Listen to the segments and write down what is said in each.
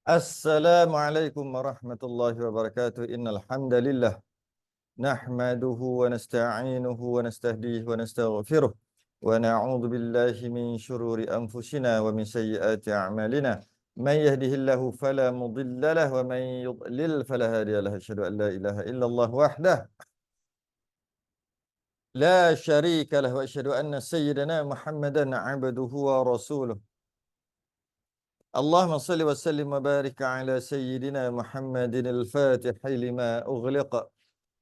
Assalamualaikum warahmatullahi wabarakatuh. Innal hamdalillah nahmaduhu wa nasta'inuhu wa nastahdihi wa nastaghfiruh wa na'udzu billahi min shururi anfusina wa min sayyiati a'malina. Man yahdihillahu fala mudilla lahu wa man yudlil fala hadiya lahu. Asyhadu an la ilaha illallah wahdahu la syarika lahu wa asyhadu anna sayyidana Muhammadan 'abduhu wa rasuluh. اللهم صل وسلم وبارك على سيدنا محمد الفاتح لما أغلق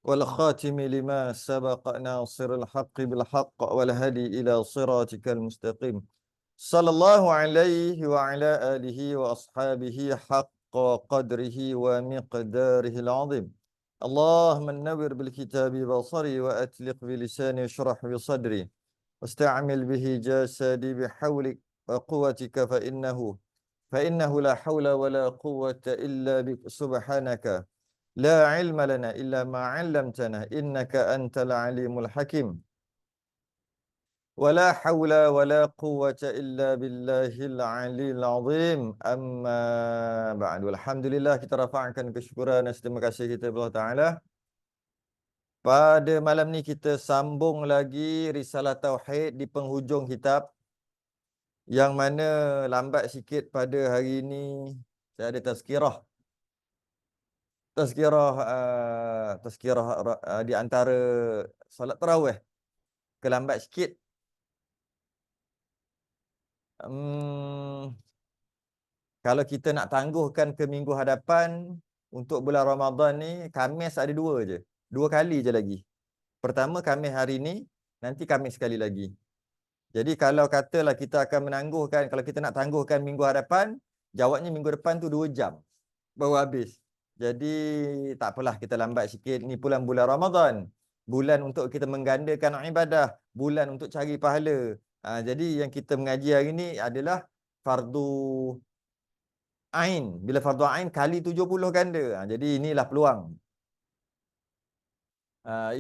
والخاتم لما سبق ناصر الحق بالحق والهدي إلى صراطك المستقيم صلى الله عليه وعلى آله وأصحابه حق قدره ومقداره العظيم. اللهم نور بالكتاب بصري وأتلق بلساني واشرح بصدري واستعمل به جسدي بحولك وقوتك فإنه لا حول ولا قوة إلا بك سبحانك لا علم لنا إلا ما علمتنا إنك أنت العليم الحكيم ولا حول ولا قوة إلا بالله العلي العظيم أما بعد. Alhamdulillah, kita rafa'kan kesyukuran dan terima kasih kita kepada Allah Ta'ala. Pada malam ni kita sambung lagi Risalah Tauhid di penghujung kitab, yang mana lambat sikit pada hari ini saya ada tazkirah di antara solat tarawih, kelambat sikit. Kalau kita nak tangguhkan ke minggu hadapan untuk bulan Ramadan ni, Khamis ada dua kali je lagi. Pertama Khamis hari ni, nanti Khamis sekali lagi. Jadi kalau katalah kita akan menangguhkan, kalau kita nak tangguhkan minggu hadapan, jawabnya minggu depan tu 2 jam baru habis. Jadi tak apalah, kita lambat sikit. Ni bulan Ramadan, bulan untuk kita menggandakan ibadah, bulan untuk cari pahala. Jadi yang kita mengaji hari ni adalah fardu ain. Bila fardu ain kali 70 ganda. Jadi inilah peluang.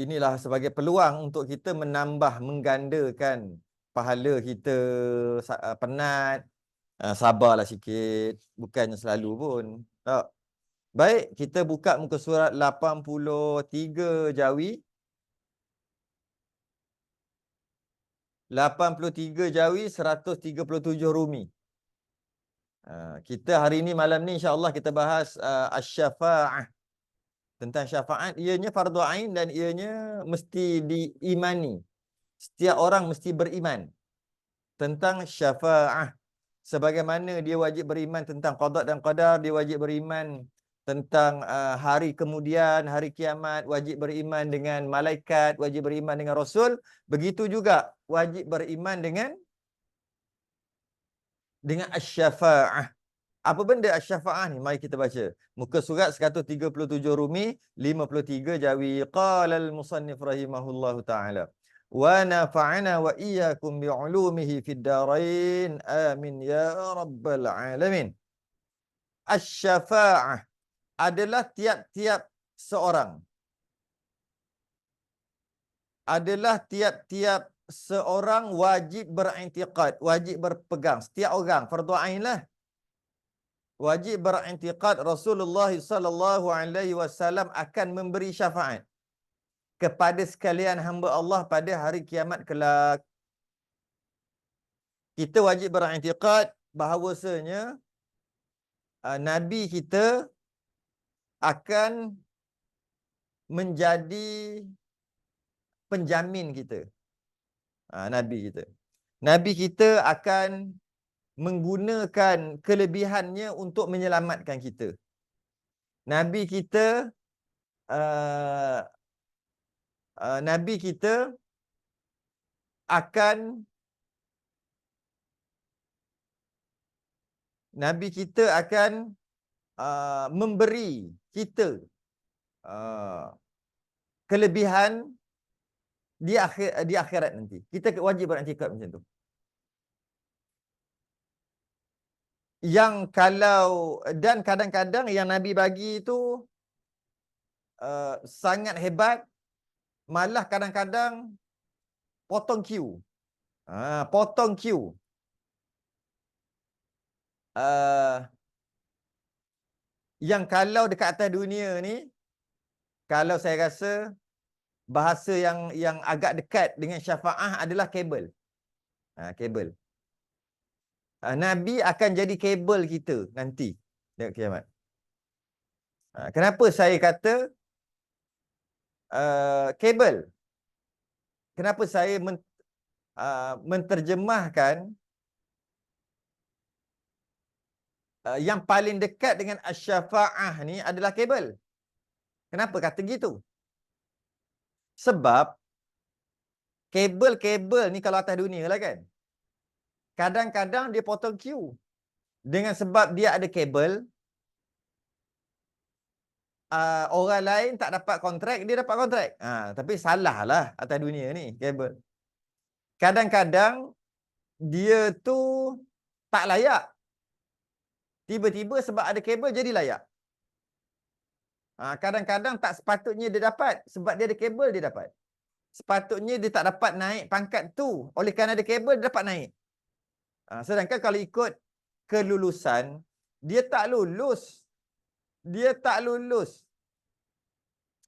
Inilah sebagai peluang untuk kita menambah, menggandakan pahala kita. Penat, sabarlah sikit, bukannya selalu pun. Tak. Baik, kita buka muka surat 83 Jawi. 83 Jawi, 137 Rumi. Kita hari ini, malam ni insya-Allah kita bahas asy-syafa'ah. Tentang syafaat, ianya fardu ain dan ianya mesti diimani. Setiap orang mesti beriman tentang syafaat. Sebagaimana dia wajib beriman tentang qada dan qadar, dia wajib beriman tentang hari kemudian, hari kiamat, wajib beriman dengan malaikat, wajib beriman dengan rasul. Begitu juga wajib beriman dengan asy-syafa'ah. Apa benda asy-syafa'ah ni? Mari kita baca. Muka surat 137 Rumi, 53 Jawi. Qala al-musannif rahimahullahu ta'ala. Wa nafa'ana wa iyyakum bi'ulumihi fid darain. Amin ya rabbal alamin. Asy-syafa'ah adalah tiap-tiap seorang. Wajib berintiqad, wajib berpegang. Setiap orang, fardu ain lah. Wajib berintiqad Rasulullah sallallahu alaihi wasallam akan memberi syafaat kepada sekalian hamba Allah pada hari kiamat kelak. Kita wajib berintiqad bahawasanya Nabi kita akan menjadi penjamin kita. Nabi kita akan menggunakan kelebihannya untuk menyelamatkan kita. Nabi kita akan memberi kita kelebihan di akhirat nanti. Kita wajib beriktikad macam tu. Yang kalau, dan kadang-kadang yang Nabi bagi itu sangat hebat, malah kadang-kadang potong queue. Potong queue. Yang kalau dekat atas dunia ni, kalau saya rasa bahasa yang agak dekat dengan syafaah adalah kabel. Kabel. Nabi akan jadi kabel kita nanti dekat kiamat. Kenapa saya kata kabel? Kenapa saya menterjemahkan yang paling dekat dengan asy-syafaah ni adalah kabel? Kenapa kata gitu? Sebab kabel-kabel ni kalau atas dunia lah kan, kadang-kadang dia potong queue. Dengan sebab dia ada kabel, orang lain tak dapat kontrak, dia dapat kontrak. Tapi salah lah atas dunia ni kabel. Kadang-kadang dia tu tak layak. Tiba-tiba sebab ada kabel jadi layak. Kadang-kadang tak sepatutnya dia dapat. Sebab dia ada kabel dia dapat. Sepatutnya dia tak dapat naik pangkat tu. Oleh kerana ada kabel dia dapat naik. Sedangkan kalau ikut kelulusan, dia tak lulus. Dia tak lulus.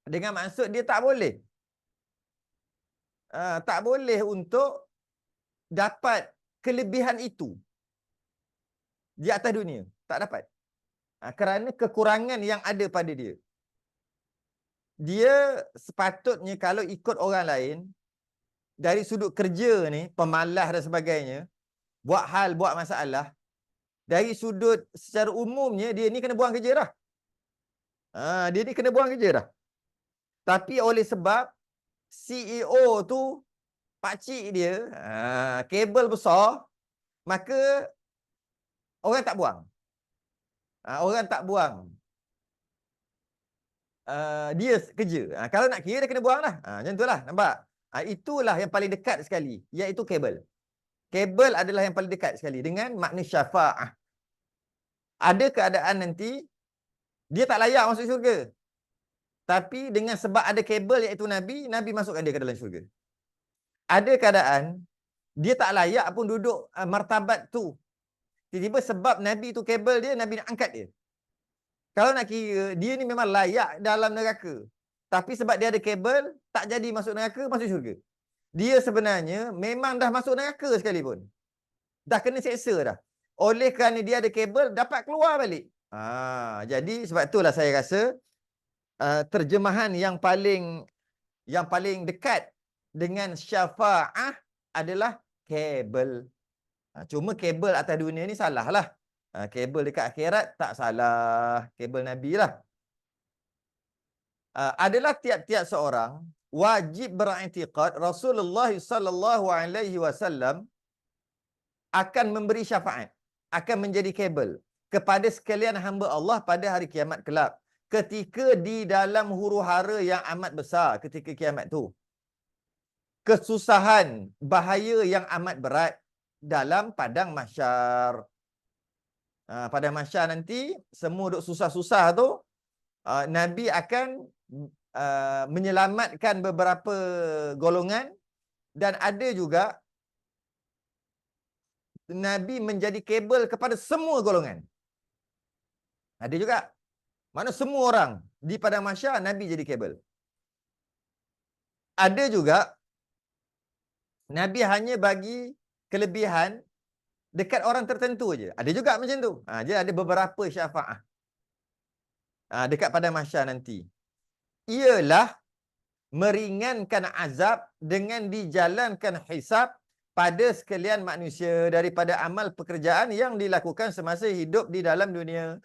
Dengan maksud dia tak boleh. Tak boleh untuk dapat kelebihan itu di atas dunia. Tak dapat. Kerana kekurangan yang ada pada dia. Dia sepatutnya kalau ikut orang lain, dari sudut kerja ni, pemalas dan sebagainya, buat hal, buat masalah, dari sudut secara umumnya, dia ni kena buang kerja dah. Dia ni kena buang kerja dah. Tapi oleh sebab CEO tu, pakcik dia, kabel besar, maka orang tak buang. Orang tak buang. Dia kerja. Kalau nak kira, dia kena buang lah. Macam itulah, nampak? Itulah yang paling dekat sekali, iaitu kabel. Kabel adalah yang paling dekat sekali dengan makna syafaah. Ada keadaan nanti, dia tak layak masuk syurga. Tapi dengan sebab ada kabel iaitu Nabi, Nabi masukkan dia ke dalam syurga. Ada keadaan, dia tak layak pun duduk martabat tu. Tiba-tiba sebab Nabi tu kabel dia, Nabi nak angkat dia. Kalau nak kira, dia ni memang layak dalam neraka. Tapi sebab dia ada kabel, tak jadi masuk neraka, masuk syurga. Dia sebenarnya memang dah masuk neraka sekalipun. Dah kena seksa dah. Oleh kerana dia ada kabel, dapat keluar balik. Jadi sebab itulah saya rasa terjemahan yang paling dekat dengan syafaah adalah kabel. Cuma kabel atas dunia ni salah lah. Kabel dekat akhirat tak salah. Kabel Nabi lah. Adalah tiap-tiap seorang wajib beriktikad Rasulullah sallallahu alaihi wasallam akan memberi syafaat, akan menjadi kabel kepada sekalian hamba Allah pada hari kiamat kelak, ketika di dalam huru-hara yang amat besar ketika kiamat tu. Kesusahan, bahaya yang amat berat dalam padang mahsyar. Pada mahsyar nanti, semua duk susah-susah tu, Nabi akan menyelamatkan beberapa golongan, dan ada juga Nabi menjadi kabel kepada semua golongan. Ada juga. Mana semua orang di padang mahsyar, Nabi jadi kabel. Ada juga Nabi hanya bagi kelebihan dekat orang tertentu aja. Ada juga macam tu. Jadi ada beberapa syafaah dekat padang mahsyar nanti. Ialah meringankan azab dengan dijalankan hisab pada sekalian manusia daripada amal pekerjaan yang dilakukan semasa hidup di dalam dunia.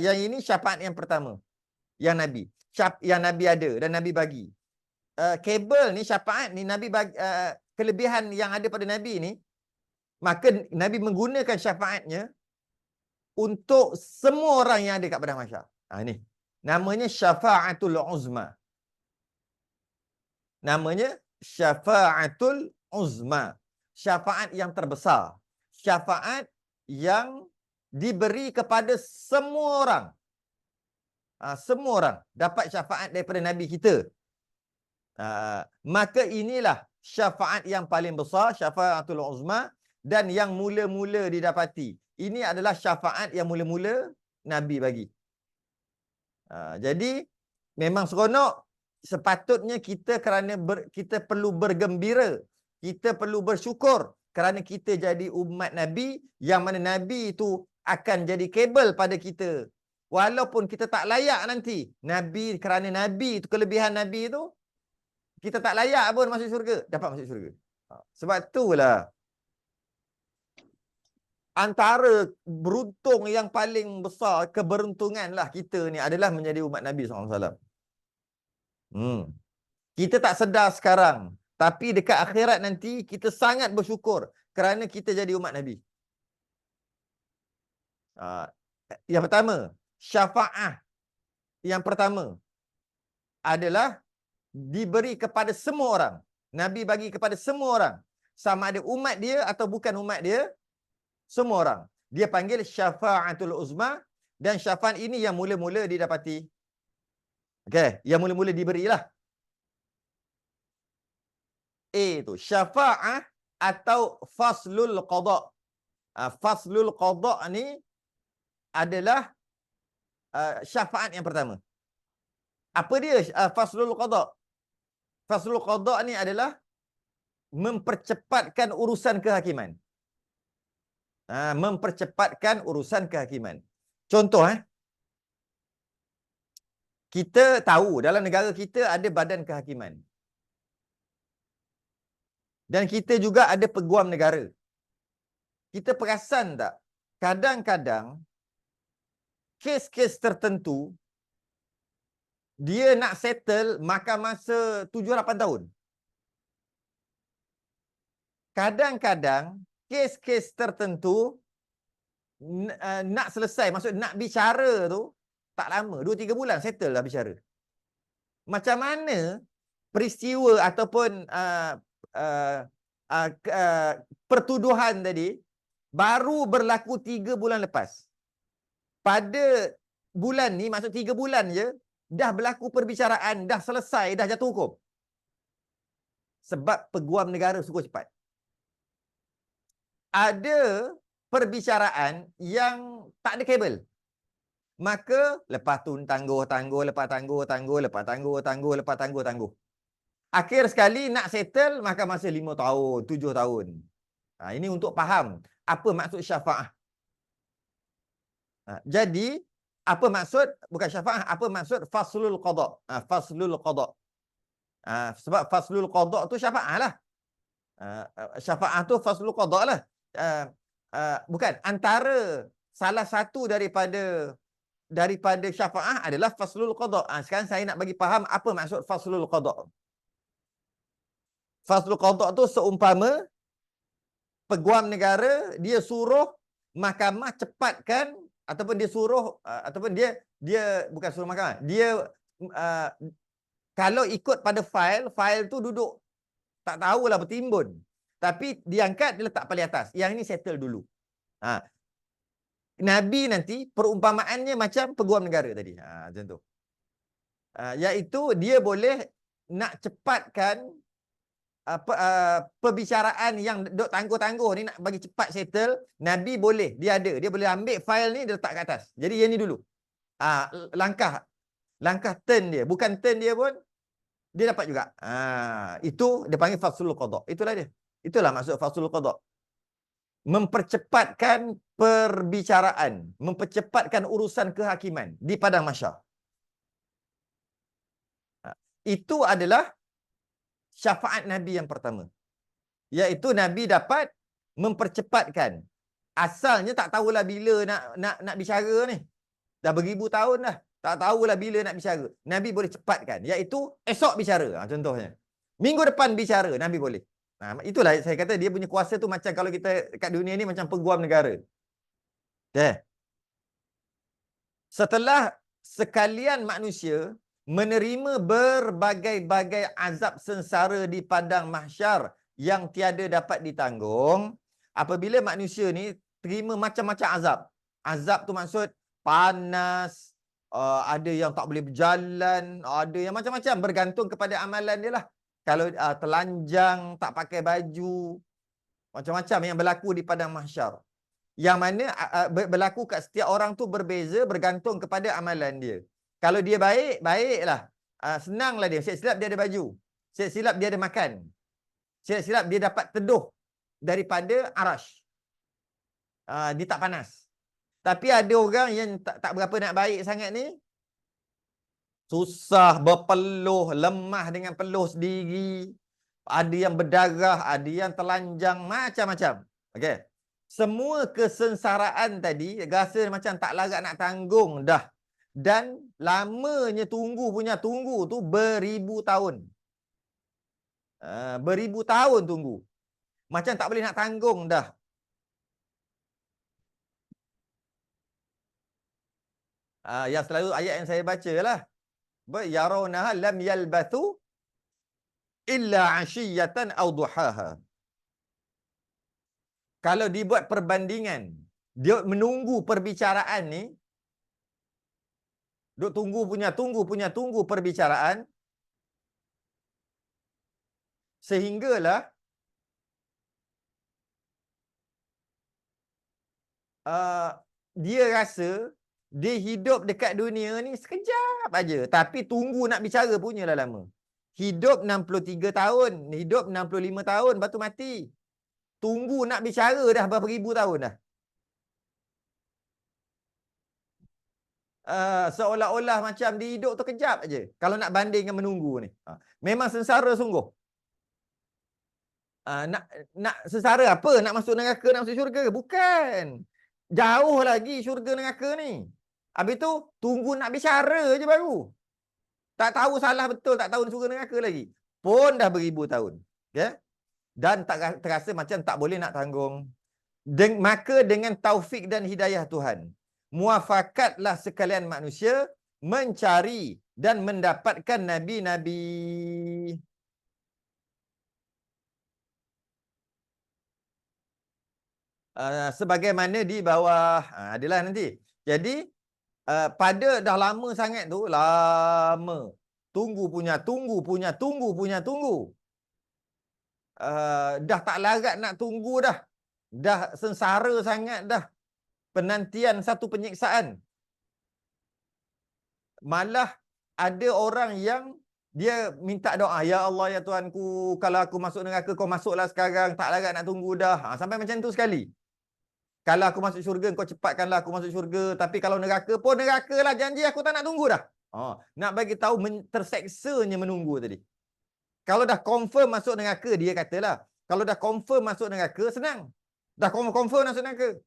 Yang ini syafaat yang pertama. Yang Nabi ada dan Nabi bagi. Kabel ni, syafaat ni Nabi bagi, kelebihan yang ada pada Nabi ni, maka Nabi menggunakan syafaatnya untuk semua orang yang ada kat padang mahsyar. Ini namanya syafaatul uzma. Namanya syafaatul uzma. Syafaat yang terbesar. Syafaat yang diberi kepada semua orang. Semua orang dapat syafaat daripada Nabi kita. Maka inilah syafaat yang paling besar, syafaatul uzma, dan yang mula-mula didapati. Ini adalah syafaat yang mula-mula Nabi bagi. Jadi memang seronok. Sepatutnya kita kita perlu bergembira. Kita perlu bersyukur kerana kita jadi umat Nabi, yang mana Nabi itu akan jadi kabel pada kita. Walaupun kita tak layak nanti. Nabi, kerana Nabi itu, kelebihan Nabi itu, kita tak layak pun masuk syurga. Dapat masuk syurga. Sebab itulah antara beruntung yang paling besar, keberuntunganlah kita ni adalah menjadi umat Nabi SAW. Kita tak sedar sekarang, tapi dekat akhirat nanti kita sangat bersyukur kerana kita jadi umat Nabi. Yang pertama, syafaat yang pertama adalah diberi kepada semua orang. Nabi bagi kepada semua orang. Sama ada umat dia atau bukan umat dia, semua orang. Dia panggil syafa'atul uzma, dan syafaat ini yang mula-mula didapati. Okey, yang mula-mula diberilah. Itu syafa'ah atau faslul qada'. Faslul qada' ni adalah syafaat yang pertama. Apa dia faslul qada'? Faslul qada' ni adalah mempercepatkan urusan kehakiman. Mempercepatkan urusan kehakiman. Contoh, kita tahu dalam negara kita ada badan kehakiman. Dan kita juga ada peguam negara. Kita perasan tak? Kadang-kadang kes-kes tertentu dia nak settle makan masa 7-8 tahun. Kadang-kadang kes-kes tertentu nak selesai, maksud nak bicara tu tak lama, 2-3 bulan settle dah bicara. Macam mana peristiwa ataupun pertuduhan tadi baru berlaku 3 bulan lepas. Pada bulan ni, maksud 3 bulan je, dah berlaku perbicaraan, dah selesai, dah jatuh hukum. Sebab peguam negara suruh cepat. Ada perbicaraan yang tak ada kabel. Maka lepas tu tangguh. Akhir sekali nak settle maka masa 5 tahun, 7 tahun. Ini untuk faham apa maksud syafaat. Jadi apa maksud, bukan syafaat, apa maksud faslul qada'? Faslul qada'. Sebab faslul qada' tu syafaat lah. Syafaat tu faslul qada' lah. Bukan, antara salah satu daripada syafaat adalah faslul qada'. Sekarang saya nak bagi faham apa maksud faslul qada'. Faslul qada' tu seumpama peguam negara dia suruh mahkamah cepatkan, ataupun dia suruh ataupun dia bukan suruh mahkamah, dia kalau ikut pada fail tu duduk tak tahulah bertimbun, tapi diangkat dia letak paling atas, yang ini settle dulu. Nabi nanti perumpamaannya macam peguam negara tadi, macam tu, iaitu dia boleh nak cepatkan perbicaraan yang duk tangguh-tangguh ni, nak bagi cepat settle. Nabi boleh, dia boleh ambil file ni, dia letak kat atas. Jadi yang ni dulu. Langkah turn dia, bukan turn dia pun dia dapat juga. Itu dia panggil faslul qada'. Itulah dia. Itulah maksud faslul qada'. Mempercepatkan perbicaraan, mempercepatkan urusan kehakiman di padang mahsyar. Itu adalah syafaat Nabi yang pertama. Iaitu Nabi dapat mempercepatkan. Asalnya tak tahulah bila nak bicara ni. Dah beribu tahun dah. Tak tahulah bila nak bicara. Nabi boleh cepatkan. Iaitu esok bicara. Contohnya. Minggu depan bicara. Nabi boleh. Itulah saya kata dia punya kuasa tu macam kalau kita kat dunia ni macam peguam negara. Setelah sekalian manusia menerima berbagai-bagai azab sengsara di padang mahsyar yang tiada dapat ditanggung, apabila manusia ni terima macam-macam azab. Azab tu maksud panas, ada yang tak boleh berjalan, ada yang macam-macam, bergantung kepada amalan dia lah. Kalau telanjang, tak pakai baju, macam-macam yang berlaku di padang mahsyar. Yang mana berlaku kat setiap orang tu berbeza, bergantung kepada amalan dia. Kalau dia baik, baiklah. Senanglah dia. Silap-silap dia ada baju. Silap-silap dia ada makan. Silap-silap dia dapat teduh daripada arash. Dia tak panas. Tapi ada orang yang tak berapa nak baik sangat ni, susah, berpeluh, lemah dengan peluh sendiri. Ada yang berdarah, ada yang telanjang, macam-macam. Okey. Semua kesengsaraan tadi, rasa macam tak larat nak tanggung dah. Dan lamanya tunggu tu beribu tahun. Beribu tahun tunggu. Macam tak boleh nak tanggung dah. Yang selalu ayat yang saya baca lah. Yarawnaha lam yalbathu illa ashiyatan aw duhaha. Kalau dibuat perbandingan, dia menunggu perbicaraan ni, duk tunggu perbicaraan, sehinggalah dia rasa dia hidup dekat dunia ni sekejap aja, tapi tunggu nak bicara punyalah lama. Hidup 63 tahun, hidup 65 tahun, lepas tu mati. Tunggu nak bicara dah berapa ribu tahun dah. Seolah-olah macam dia hidup tu kejap aja. Kalau nak banding dengan menunggu ni. Memang sengsara sungguh. Nak sengsara apa? Nak masuk neraka, nak masuk syurga? Bukan. Jauh lagi syurga neraka ni. Habis tu, tunggu nak bicara je baru. Tak tahu salah betul, tak tahu syurga neraka lagi. Pun dah beribu tahun. Okay? Dan tak terasa macam tak boleh nak tanggung. Maka dengan taufik dan hidayah Tuhan, muafakatlah sekalian manusia mencari dan mendapatkan nabi-nabi. Sebagaimana di bawah adalah nanti. Jadi pada dah lama sangat tu, lama tunggu. Dah tak larat nak tunggu dah. Dah sengsara sangat dah. Penantian satu penyiksaan. Malah ada orang yang dia minta doa, ya Allah ya Tuhanku, kalau aku masuk neraka kau masuklah sekarang, tak larat nak tunggu dah. Sampai macam tu sekali. Kalau aku masuk syurga kau cepatkanlah aku masuk syurga, tapi kalau neraka pun neraka lah, janji aku tak nak tunggu dah. Nak bagi tahu terseksanya menunggu tadi. Kalau dah confirm masuk neraka, dia katalah, kalau dah confirm masuk neraka senang. Dah confirm masuk neraka.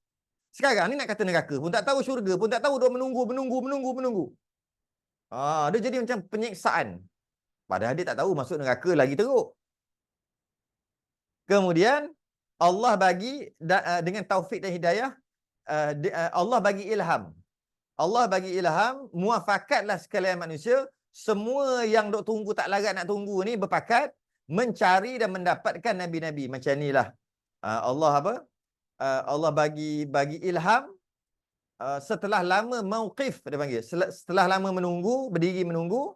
Sekarang ni nak kata neraka pun tak tahu, syurga pun tak tahu, duk menunggu. Dia jadi macam penyiksaan. Padahal dia tak tahu masuk neraka lagi teruk. Kemudian Allah bagi dengan taufik dan hidayah, Allah bagi ilham. Allah bagi ilham, muafakatlah sekalian manusia, semua yang duk tunggu tak larat nak tunggu ni berpakat mencari dan mendapatkan nabi-nabi. Macam inilah Allah apa? Allah bagi ilham setelah lama mauqif, dia panggil. Setelah lama menunggu, berdiri menunggu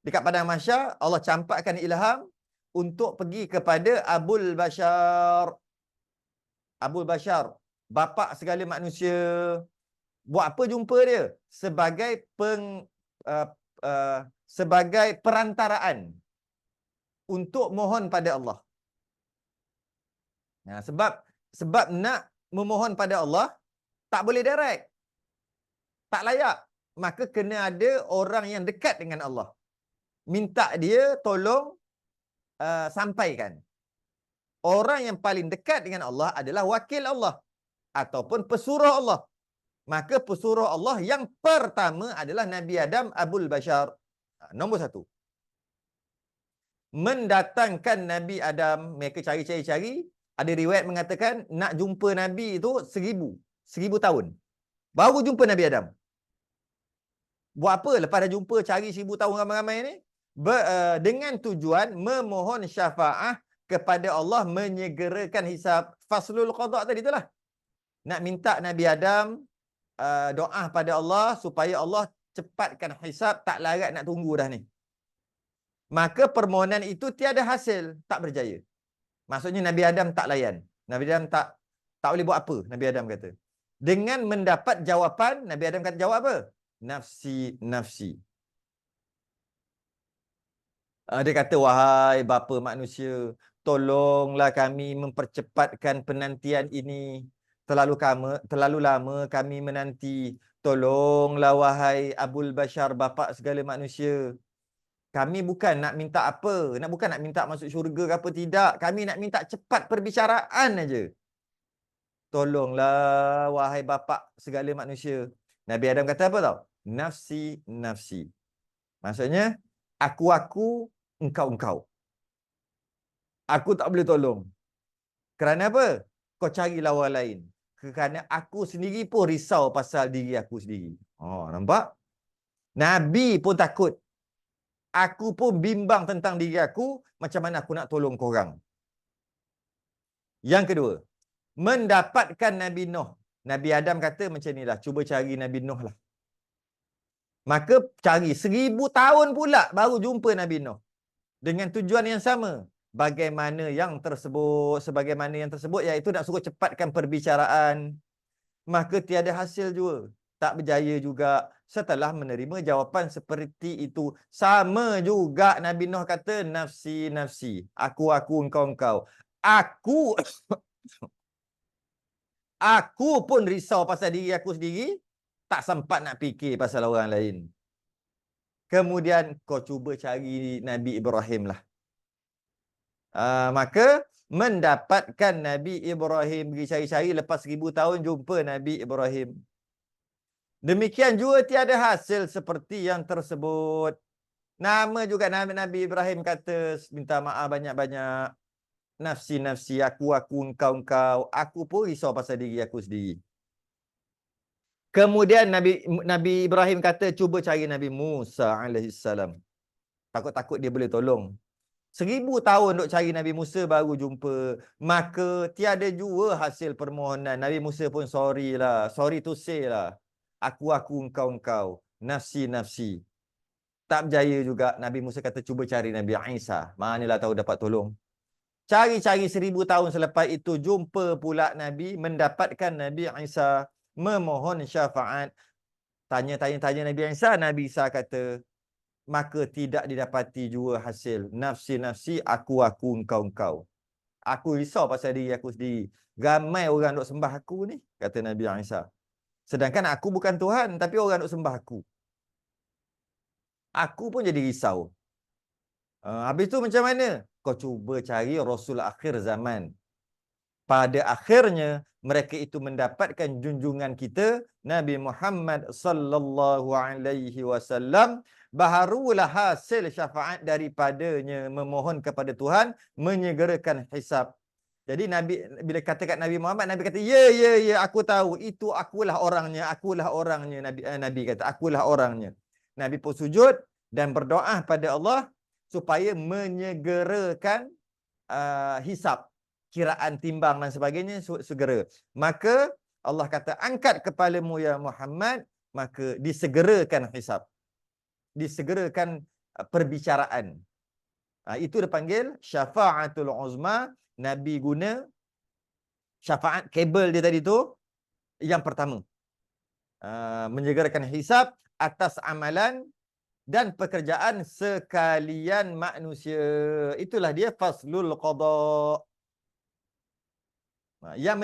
dekat padang mahsyar, Allah campakkan ilham untuk pergi kepada Abul Bashar, bapa segala manusia. Buat apa jumpa dia? Sebagai perantaraan untuk mohon pada Allah. Sebab nak memohon pada Allah tak boleh direct. Tak layak. Maka kena ada orang yang dekat dengan Allah. Minta dia tolong sampaikan. Orang yang paling dekat dengan Allah adalah wakil Allah ataupun pesuruh Allah. Maka pesuruh Allah yang pertama adalah Nabi Adam Abul Bashar. Nombor satu. Mendatangkan Nabi Adam, mereka cari. Ada riwayat mengatakan nak jumpa Nabi itu 1000 tahun. Baru jumpa Nabi Adam. Buat apa lepas dah jumpa cari 1000 tahun ramai-ramai ni? Dengan tujuan memohon syafaah kepada Allah, menyegerakan hisab. Faslul qada tadi itulah. Nak minta Nabi Adam doa pada Allah supaya Allah cepatkan hisab, tak larat nak tunggu dah ni. Maka permohonan itu tiada hasil, tak berjaya. Maksudnya Nabi Adam tak layan. Nabi Adam tak boleh buat apa, Nabi Adam kata. Dengan mendapat jawapan, Nabi Adam kata jawab apa? nafsi, nafsi. Dia kata, wahai bapa manusia, tolonglah kami mempercepatkan penantian ini. Terlalu lama kami menanti. Tolonglah wahai Abul Bashar, bapa segala manusia. Kami bukan nak minta apa, bukan nak minta masuk syurga ke apa, tidak. Kami nak minta cepat perbicaraan aja. Tolonglah wahai bapa segala manusia. Nabi Adam kata apa tau? Nafsi, nafsi. Maksudnya, aku, engkau. Aku tak boleh tolong. Kerana apa? Kau cari lawan lain. Kerana aku sendiri pun risau pasal diri aku sendiri. Oh, nampak? Nabi pun takut. Aku pun bimbang tentang diri aku. Macam mana aku nak tolong korang. Yang kedua, mendapatkan Nabi Nuh. Nabi Adam kata macam inilah. Cuba cari Nabi Nuh lah. Maka cari 1000 tahun pula baru jumpa Nabi Nuh. Dengan tujuan yang sama. Sebagaimana yang tersebut iaitu nak suruh cepatkan perbicaraan. Maka tiada hasil juga. Tak berjaya juga. Setelah menerima jawapan seperti itu. Sama juga Nabi Nuh kata, nafsi, nafsi. Aku, engkau. Aku pun risau pasal diri aku sendiri. Tak sempat nak fikir pasal orang lain. Kemudian kau cuba cari Nabi Ibrahim lah. Maka mendapatkan Nabi Ibrahim. Pergi cari-cari lepas 1000 tahun jumpa Nabi Ibrahim. Demikian juga tiada hasil seperti yang tersebut. Nama juga Nabi Ibrahim kata, minta maaf banyak-banyak. Nafsi, nafsi, aku, engkau. Aku pun risau pasal diri aku sendiri. Kemudian Nabi Ibrahim kata, cuba cari Nabi Musa alaihissalam. Takut-takut dia boleh tolong. 1000 tahun duk cari Nabi Musa baru jumpa. Maka tiada jua hasil permohonan. Nabi Musa pun sorry lah. Sorry to say lah. Aku, engkau. Nafsi, nafsi. Tak berjaya juga. Nabi Musa kata cuba cari Nabi Isa. Manalah tahu dapat tolong. Cari-cari 1000 tahun selepas itu jumpa pula Nabi. Mendapatkan Nabi Isa. Memohon syafaat. Tanya Nabi Isa. Nabi Isa kata, maka tidak didapati jua hasil. Nafsi, nafsi, aku, engkau. Aku risau pasal diri aku sendiri. Ramai orang duk sembah aku ni, kata Nabi Isa. Sedangkan aku bukan Tuhan, tapi orang duk sembah aku. Aku pun jadi risau. Habis tu macam mana? Kau cuba cari Rasul akhir zaman. Pada akhirnya, mereka itu mendapatkan junjungan kita, Nabi Muhammad sallallahu alaihi wasallam. Baharulah hasil syafaat daripadanya memohon kepada Tuhan, menyegerakan hisab. Jadi Nabi bila kata kat Nabi Muhammad, Nabi kata, ya, aku tahu, itu akulah orangnya. Nabi kata, akulah orangnya. Nabi pun sujud dan berdoa pada Allah supaya menyegerakan hisab, kiraan timbang dan sebagainya segera. Maka Allah kata, angkat kepalamu ya Muhammad, maka disegerakan hisab. Disegerakan perbicaraan. Itu dipanggil syafa'atul uzma. Nabi guna syafaat kabel dia tadi tu yang pertama. Menyegerakan hisab atas amalan dan pekerjaan sekalian manusia. Itulah dia faslul qada. Yang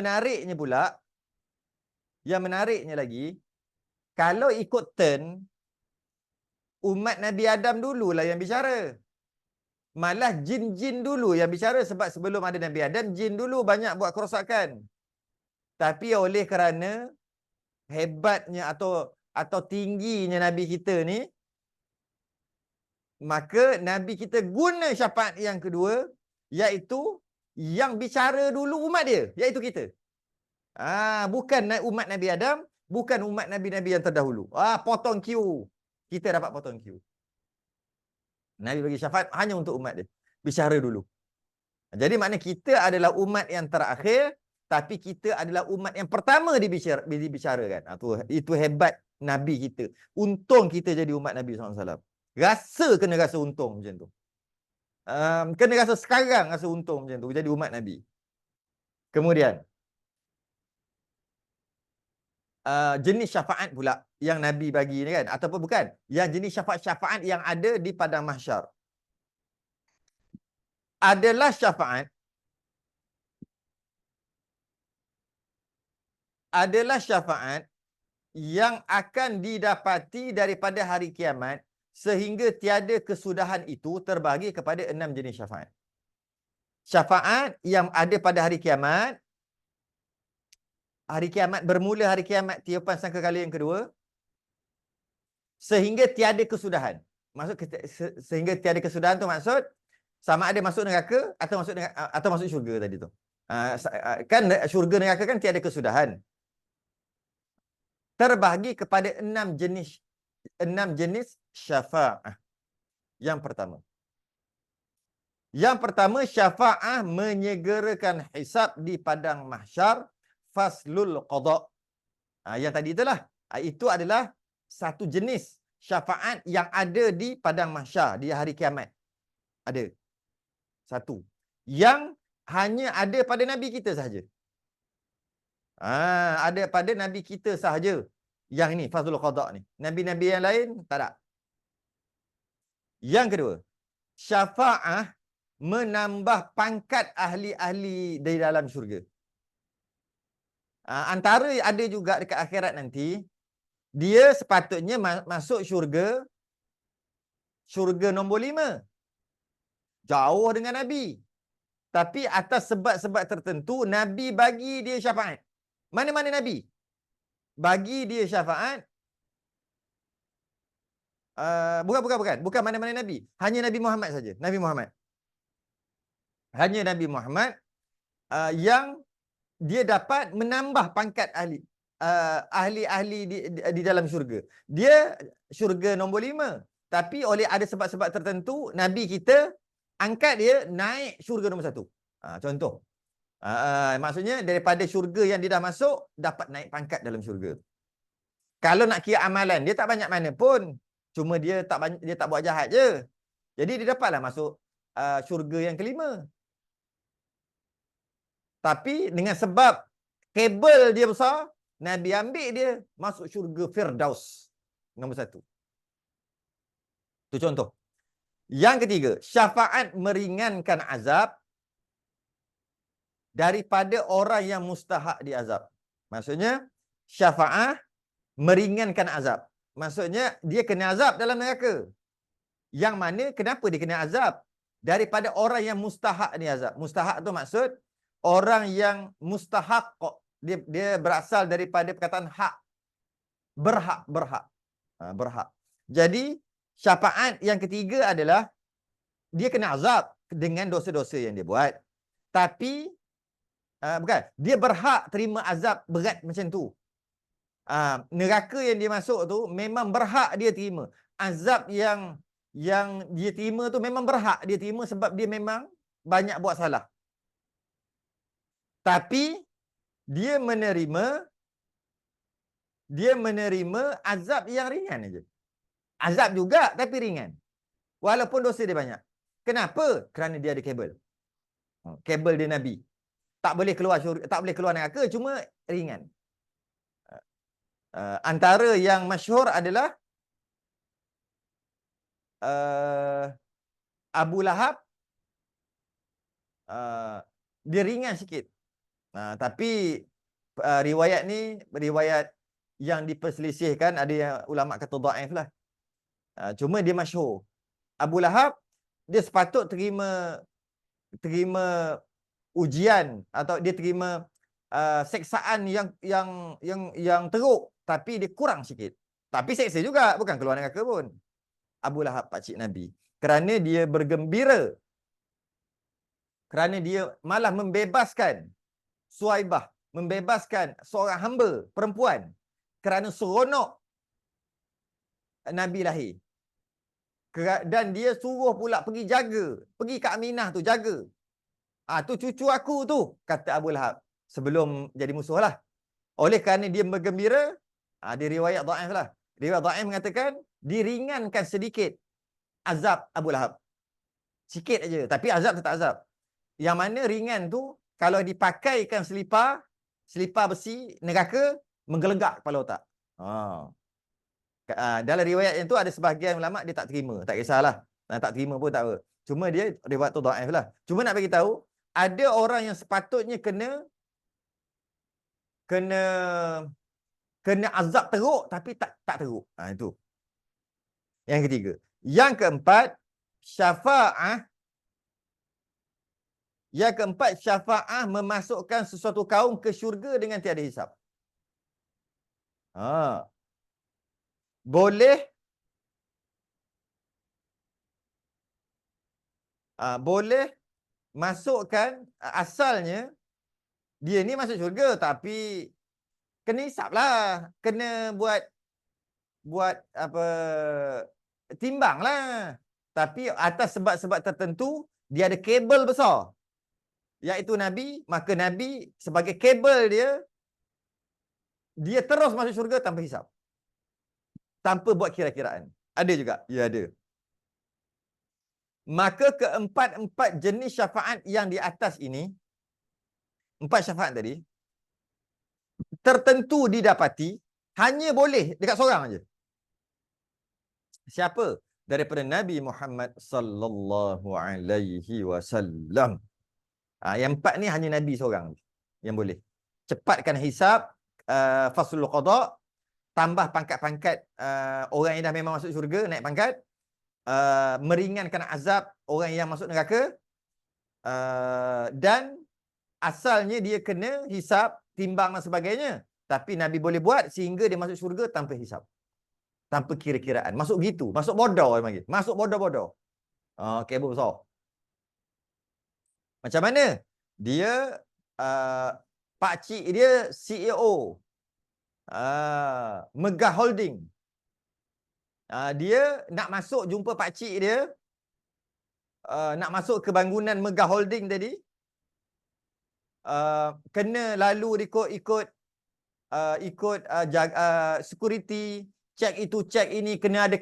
menariknya lagi, kalau ikut turn, umat Nabi Adam dululah yang bicara. Malah jin-jin dulu yang bicara, sebab sebelum ada Nabi Adam, jin dulu banyak buat kerosakan. Tapi oleh kerana hebatnya atau tingginya Nabi kita ni, maka Nabi kita guna syafaat yang kedua, iaitu yang bicara dulu umat dia, iaitu kita. Bukan umat Nabi Adam, bukan umat Nabi-Nabi yang terdahulu. Potong queue. Kita dapat potong queue. Nabi bagi syafaat hanya untuk umat dia. Bicara dulu. Jadi maknanya kita adalah umat yang terakhir, tapi kita adalah umat yang pertama dibicarakan. Itu hebat Nabi kita. Untung kita jadi umat Nabi SAW. Kena rasa untung macam tu. Kena rasa sekarang rasa untung macam tu. Jadi umat Nabi. Kemudian, jenis syafaat pula yang Nabi bagi ni kan, ataupun bukan, yang jenis syafaat-syafaat yang ada di padang mahsyar adalah syafaat yang akan didapati daripada hari kiamat sehingga tiada kesudahan itu terbagi kepada 6 jenis syafaat. Syafaat yang ada pada hari kiamat bermula hari kiamat tiupan sangkakala yang kedua sehingga tiada kesudahan. Maksud sehingga tiada kesudahan tu maksud sama ada masuk neraka atau masuk syurga tadi tu. Kan syurga neraka kan tiada kesudahan. Terbahagi kepada 6 jenis syafaat. Yang pertama syafaat menyegerakan hisab di padang mahsyar, faslul qada. Yang tadi itulah. Itu adalah satu jenis syafaat yang ada di padang mahsyar di hari kiamat. Ada. Satu. Yang hanya ada pada Nabi kita sahaja. Ada pada Nabi kita sahaja. Yang ini, faslul qada ni. Nabi-Nabi yang lain, tak ada. Yang kedua, syafaat menambah pangkat ahli-ahli di dalam syurga. Antara ada juga dekat akhirat nanti, dia sepatutnya masuk syurga nombor 5. Jauh dengan Nabi. Tapi atas sebab-sebab tertentu, Nabi bagi dia syafaat. Mana-mana Nabi bagi dia syafaat. Bukan mana-mana Nabi. Hanya Nabi Muhammad saja. Nabi Muhammad. Hanya Nabi Muhammad yang dia dapat menambah pangkat ahli-ahli di dalam syurga. Dia syurga nombor 5. Tapi oleh ada sebab-sebab tertentu, Nabi kita angkat dia naik syurga nombor 1. Contoh. Maksudnya daripada syurga yang dia dah masuk, dapat naik pangkat dalam syurga. Kalau nak kira amalan, dia tak banyak mana pun. Cuma dia tak buat jahat je. Jadi dia dapatlah masuk syurga yang kelima. Tapi dengan sebab kabel dia besar, Nabi ambil dia masuk syurga Firdaus nombor 1. Itu contoh. Yang ketiga, syafaat meringankan azab daripada orang yang mustahak diazab. Maksudnya, syafaat meringankan azab. Maksudnya, dia kena azab dalam neraka. Yang mana, kenapa dia kena azab? Daripada orang yang mustahak diazab. Mustahak tu maksud, orang yang mustahak, dia berasal daripada perkataan hak. Berhak. Jadi, syafaat yang ketiga adalah, dia kena azab dengan dosa-dosa yang dia buat. Tapi, bukan, dia berhak terima azab berat macam tu. Neraka yang dia masuk tu memang berhak dia terima. Azab yang dia terima tu memang berhak dia terima sebab dia memang banyak buat salah. Tapi dia menerima azab yang ringan aja. Azab juga tapi ringan. Walaupun dosa dia banyak. Kenapa? Kerana dia ada kabel. Kabel dia Nabi. Tak boleh keluar neraka, cuma ringan. Antara yang masyhur adalah Abu Lahab. Dia ringan sikit. Tapi riwayat ni riwayat yang diperselisihkan, ada yang ulama kata dhaif lah. Cuma dia masyhur. Abu Lahab dia sepatut terima ujian atau dia terima seksaan yang teruk, tapi dia kurang sikit. Tapi seksa juga, bukan keluar neraka pun. Abu Lahab pakcik Nabi. Kerana dia bergembira. Kerana dia malah membebaskan Suhaibah, membebaskan seorang hamba perempuan kerana seronok Nabi lahir. Dan dia suruh pula pergi jaga, pergi ke Aminah tu jaga. Tu cucu aku tu, kata Abu Lahab sebelum jadi musuh lah. Oleh kerana dia bergembira, dia riwayat dhaif lah. Riwayat dhaif mengatakan diringankan sedikit azab Abu Lahab. Sikit aja, tapi azab tetap azab. Yang mana ringan tu, kalau dipakaikan selipar besi neraka, Menggelegak kepala otak. Dalam riwayat yang tu ada sebahagian ulama dia tak terima. Tak kisahlah. Tak terima pun tak apa. Cuma dia riwayat tu dhaif lah. Cuma nak bagi tahu, ada orang yang sepatutnya kena azab teruk tapi tak teruk. Itu. Yang ketiga. Yang keempat, syafaah. Yang keempat, syafaah memasukkan sesuatu kaum ke syurga dengan tiada hisab. Boleh masukkan, asalnya dia ni masuk syurga tapi kena hisap lah, kena buat apa, timbang lah. Tapi atas sebab-sebab tertentu dia ada kabel besar, iaitu Nabi. Maka Nabi sebagai kabel dia terus masuk syurga tanpa hisap, tanpa buat kira-kiraan. Ada juga? Ya, ada. Maka keempat-empat jenis syafaat yang di atas ini, 4 syafaat tadi, tertentu didapati hanya boleh dekat seorang aja. Siapa? Daripada Nabi Muhammad sallallahu alaihi wasallam. Yang 4 ni hanya Nabi seorang yang boleh. Cepatkan hisab, faslul qada, tambah pangkat-pangkat orang yang dah memang masuk syurga, naik pangkat, meringankan azab orang yang masuk neraka, dan asalnya dia kena hisab, timbang dan sebagainya. Tapi Nabi boleh buat sehingga dia masuk syurga tanpa hisab, tanpa kira-kiraan. Masuk gitu, masuk bodoh dia panggil. Masuk bodoh-bodoh. Kabel besar. Macam mana? Dia pakcik dia CEO Megah Holding. Dia nak masuk jumpa pakcik dia, nak masuk ke bangunan Megah Holding tadi, kena lalu ikut security, cek itu, cek ini, kena ada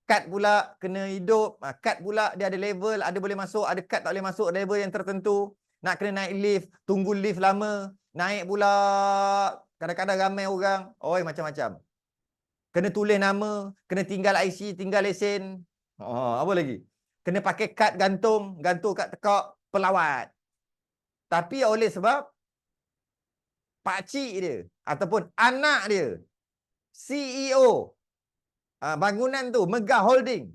kad pula kena hidup, kad pula dia ada level, ada boleh masuk, ada kad tak boleh masuk, level yang tertentu. Nak kena naik lift, tunggu lift lama, naik pula kadang-kadang ramai orang, macam-macam. Kena tulis nama, kena tinggal IC, tinggal lesen. Apa lagi? Kena pakai kad gantung kat tekak pelawat. Tapi oleh sebab pakcik dia ataupun anak dia CEO bangunan tu, Megah Holding,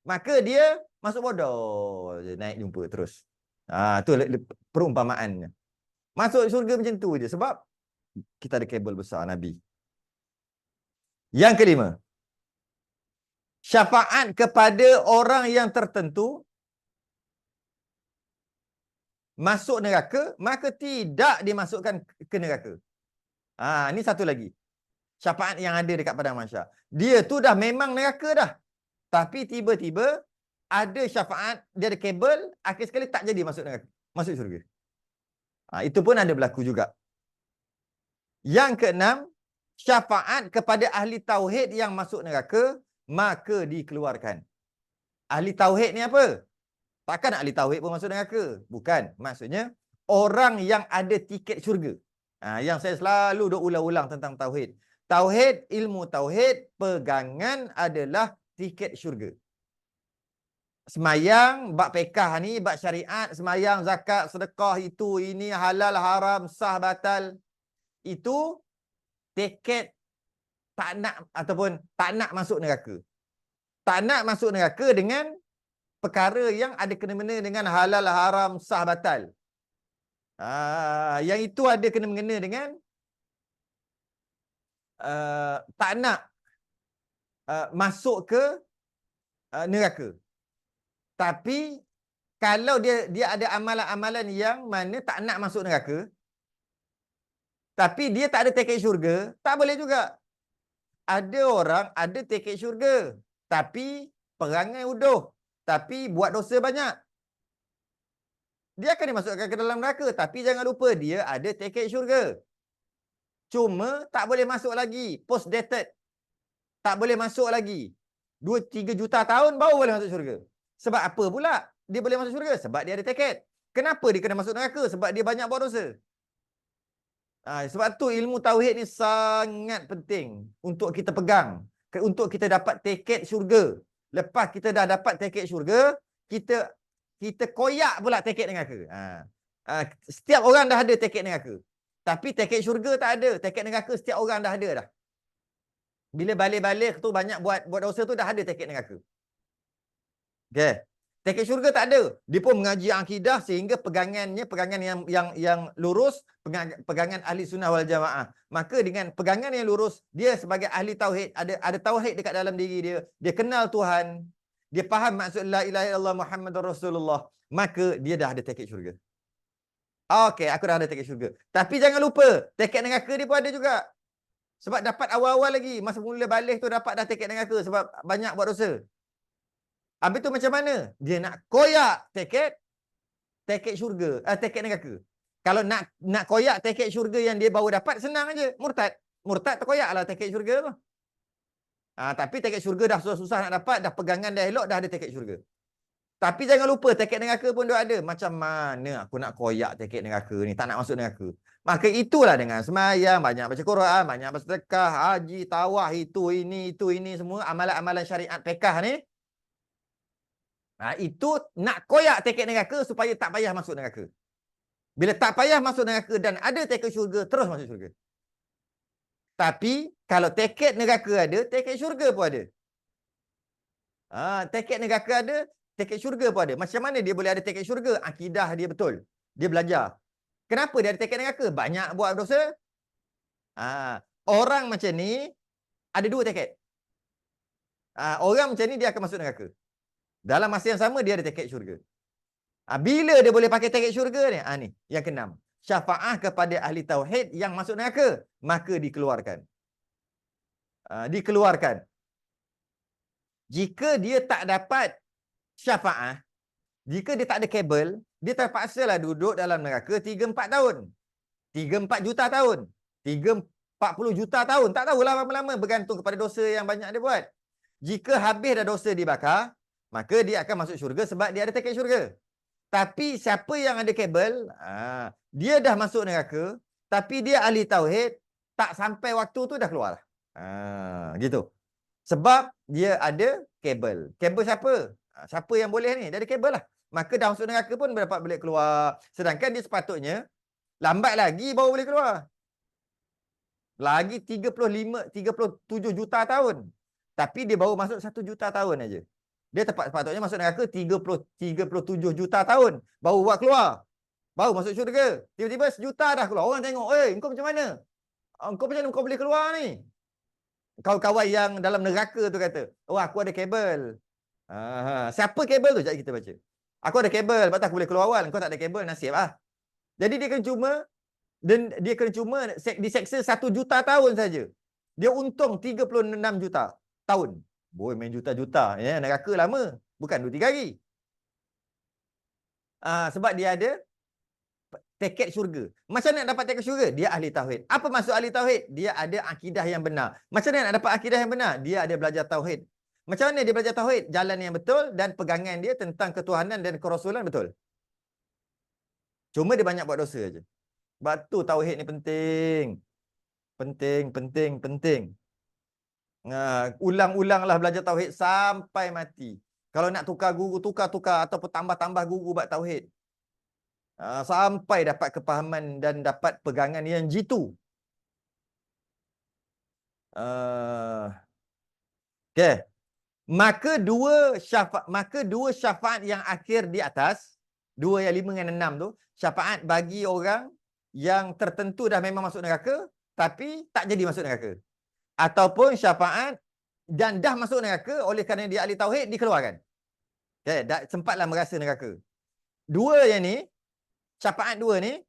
maka dia masuk bodoh je, naik jumpa terus. Tu perumpamaannya. Masuk syurga macam tu je sebab kita ada kabel besar Nabi. Yang kelima, syafaat kepada orang yang tertentu masuk neraka, maka tidak dimasukkan ke neraka. Ini satu lagi. Syafaat yang ada dekat padang mahsyar. Dia tu dah memang neraka dah. Tapi tiba-tiba ada syafaat, dia ada kabel, akhir sekali tak jadi masuk neraka, masuk syurga. Itu pun ada berlaku juga. Yang keenam, syafaat kepada ahli tauhid yang masuk neraka, maka dikeluarkan. Ahli tauhid ni apa? Takkan ahli tauhid pun masuk neraka. Bukan. Maksudnya, orang yang ada tiket syurga. Yang saya selalu duk ulang-ulang tentang tauhid. Tauhid, ilmu tauhid, pegangan adalah tiket syurga. Semayang, bab pekah ni, bab syariat, semayang, zakat, sedekah, itu, ini, halal, haram, sah, batal. Itu tiket tak nak ataupun tak nak masuk neraka. Tak nak masuk neraka dengan perkara yang ada kena-mena dengan halal, haram, sah, batal. Yang itu ada kena-mena dengan tak nak masuk ke neraka. Tapi kalau dia ada amalan-amalan yang mana tak nak masuk neraka, tapi dia tak ada tiket syurga, tak boleh juga. Ada orang ada tiket syurga, tapi perangai uduh, tapi buat dosa banyak. Dia akan dimasukkan ke dalam neraka, tapi jangan lupa dia ada tiket syurga. Cuma tak boleh masuk lagi, post dated. Tak boleh masuk lagi. 2-3 juta tahun baru boleh masuk syurga. Sebab apa pula dia boleh masuk syurga? Sebab dia ada tiket. Kenapa dia kena masuk neraka? Sebab dia banyak buat dosa. Sebab tu ilmu tauhid ni sangat penting untuk kita pegang, untuk kita dapat tiket syurga. Lepas kita dah dapat tiket syurga, kita koyak pula tiket neraka. Setiap orang dah ada tiket neraka. Tapi tiket syurga tak ada. Tiket neraka setiap orang dah ada dah. Bila balik-balik tu banyak buat dosa tu dah ada tiket neraka. Okey. Tiket syurga tak ada. Dia pun mengaji akidah sehingga pegangannya pegangan yang lurus, pegangan ahli sunnah wal jamaah. Maka dengan pegangan yang lurus, dia sebagai ahli tauhid, ada tauhid dekat dalam diri dia. Dia kenal Tuhan. Dia faham maksud la ilaha illallah Muhammadur Rasulullah. Maka dia dah ada tiket syurga. Okey, aku dah ada tiket syurga. Tapi jangan lupa, tiket neraka dia pun ada juga. Sebab dapat awal-awal lagi. Masa mula balik tu dapat dah tiket neraka sebab banyak buat dosa. Habis tu macam mana? Dia nak koyak tiket syurga, tiket neraka. Kalau nak koyak tiket syurga yang dia baru dapat, senang aja. Murtad terkoyaklah tiket syurga tu. Tapi tiket syurga dah susah-susah nak dapat, dah pegangan dah elok, dah ada tiket syurga. Tapi jangan lupa tiket neraka pun dah ada. Macam mana aku nak koyak tiket neraka ni, tak nak masuk neraka. Maka itulah dengan semayang, banyak baca Quran, banyak bersedekah, haji, tawaf, itu ini semua amalan-amalan syariat fiqh ni. Itu nak koyak tiket neraka supaya tak payah masuk neraka. Bila tak payah masuk neraka dan ada tiket syurga, terus masuk syurga. Tapi kalau tiket neraka ada, tiket syurga pun ada. Tiket neraka ada, tiket syurga pun ada. Macam mana dia boleh ada tiket syurga? Akidah dia betul. Dia belajar. Kenapa dia ada tiket neraka? Banyak buat dosa. Orang macam ni ada dua tiket. Orang macam ni dia akan masuk neraka. Dalam masa yang sama dia ada tiket syurga. Bila dia boleh pakai tiket syurga ni? Ni yang keenam. Syafaah kepada ahli tauhid yang masuk neraka, maka dikeluarkan. Dikeluarkan. Jika dia tak dapat syafaah, jika dia tak ada kabel, dia terpaksalah duduk dalam neraka 3-4 tahun. 3-4 juta tahun. 3-40 juta tahun. Tak tahulah berapa lama, bergantung kepada dosa yang banyak dia buat. Jika habis dah dosa dibakar, maka dia akan masuk syurga sebab dia ada tiket syurga. Tapi siapa yang ada kabel, dia dah masuk neraka, tapi dia ahli tauhid, tak sampai waktu tu dah keluar. Gitu. Sebab dia ada kabel. Kabel siapa? Siapa yang boleh ni? Dia ada kabel lah. Maka dah masuk neraka pun dapat boleh keluar. Sedangkan dia sepatutnya lambat lagi baru boleh keluar. Lagi 37 juta tahun. Tapi dia baru masuk 1 juta tahun aja. Dia sepatutnya masuk neraka 37 juta tahun. Baru buat keluar. Baru masuk syurga. Tiba-tiba 1 juta dah keluar. Orang tengok, kau macam mana? Kau macam mana kau boleh keluar ni? Kawan-kawan yang dalam neraka tu kata, aku ada kabel. Siapa kabel tu? Sekejap kita baca. Aku ada kabel, lepas tu aku boleh keluar awal. Kau tak ada kabel, nasib lah. Jadi dia kena cuma diseksa 1 juta tahun saja. Dia untung 36 juta tahun. Boy, main juta-juta. Neraka lama. Bukan 2-3 hari. Sebab dia ada tiket syurga. Macam mana nak dapat tiket syurga? Dia ahli tauhid. Apa maksud ahli tauhid? Dia ada akidah yang benar. Macam mana nak dapat akidah yang benar? Dia ada belajar tauhid. Macam mana dia belajar tauhid? Jalan yang betul dan pegangan dia tentang ketuhanan dan kerasulan betul. Cuma dia banyak buat dosa aja. Sebab tu tauhid ni penting. Penting. Ulang-ulanglah belajar tauhid sampai mati. Kalau nak tukar guru, tukar ataupun tambah-tambah guru buat tauhid. Sampai dapat kepahaman dan dapat pegangan yang jitu. Okey. Maka dua syafaat yang akhir di atas, 2 yang 5 dengan 6 tu, syafaat bagi orang yang tertentu dah memang masuk neraka tapi tak jadi masuk neraka. Ataupun syafaat dan dah masuk neraka oleh kerana dia ahli tauhid dikeluarkan. Okay, sempatlah merasa neraka. Syafaat 2 ni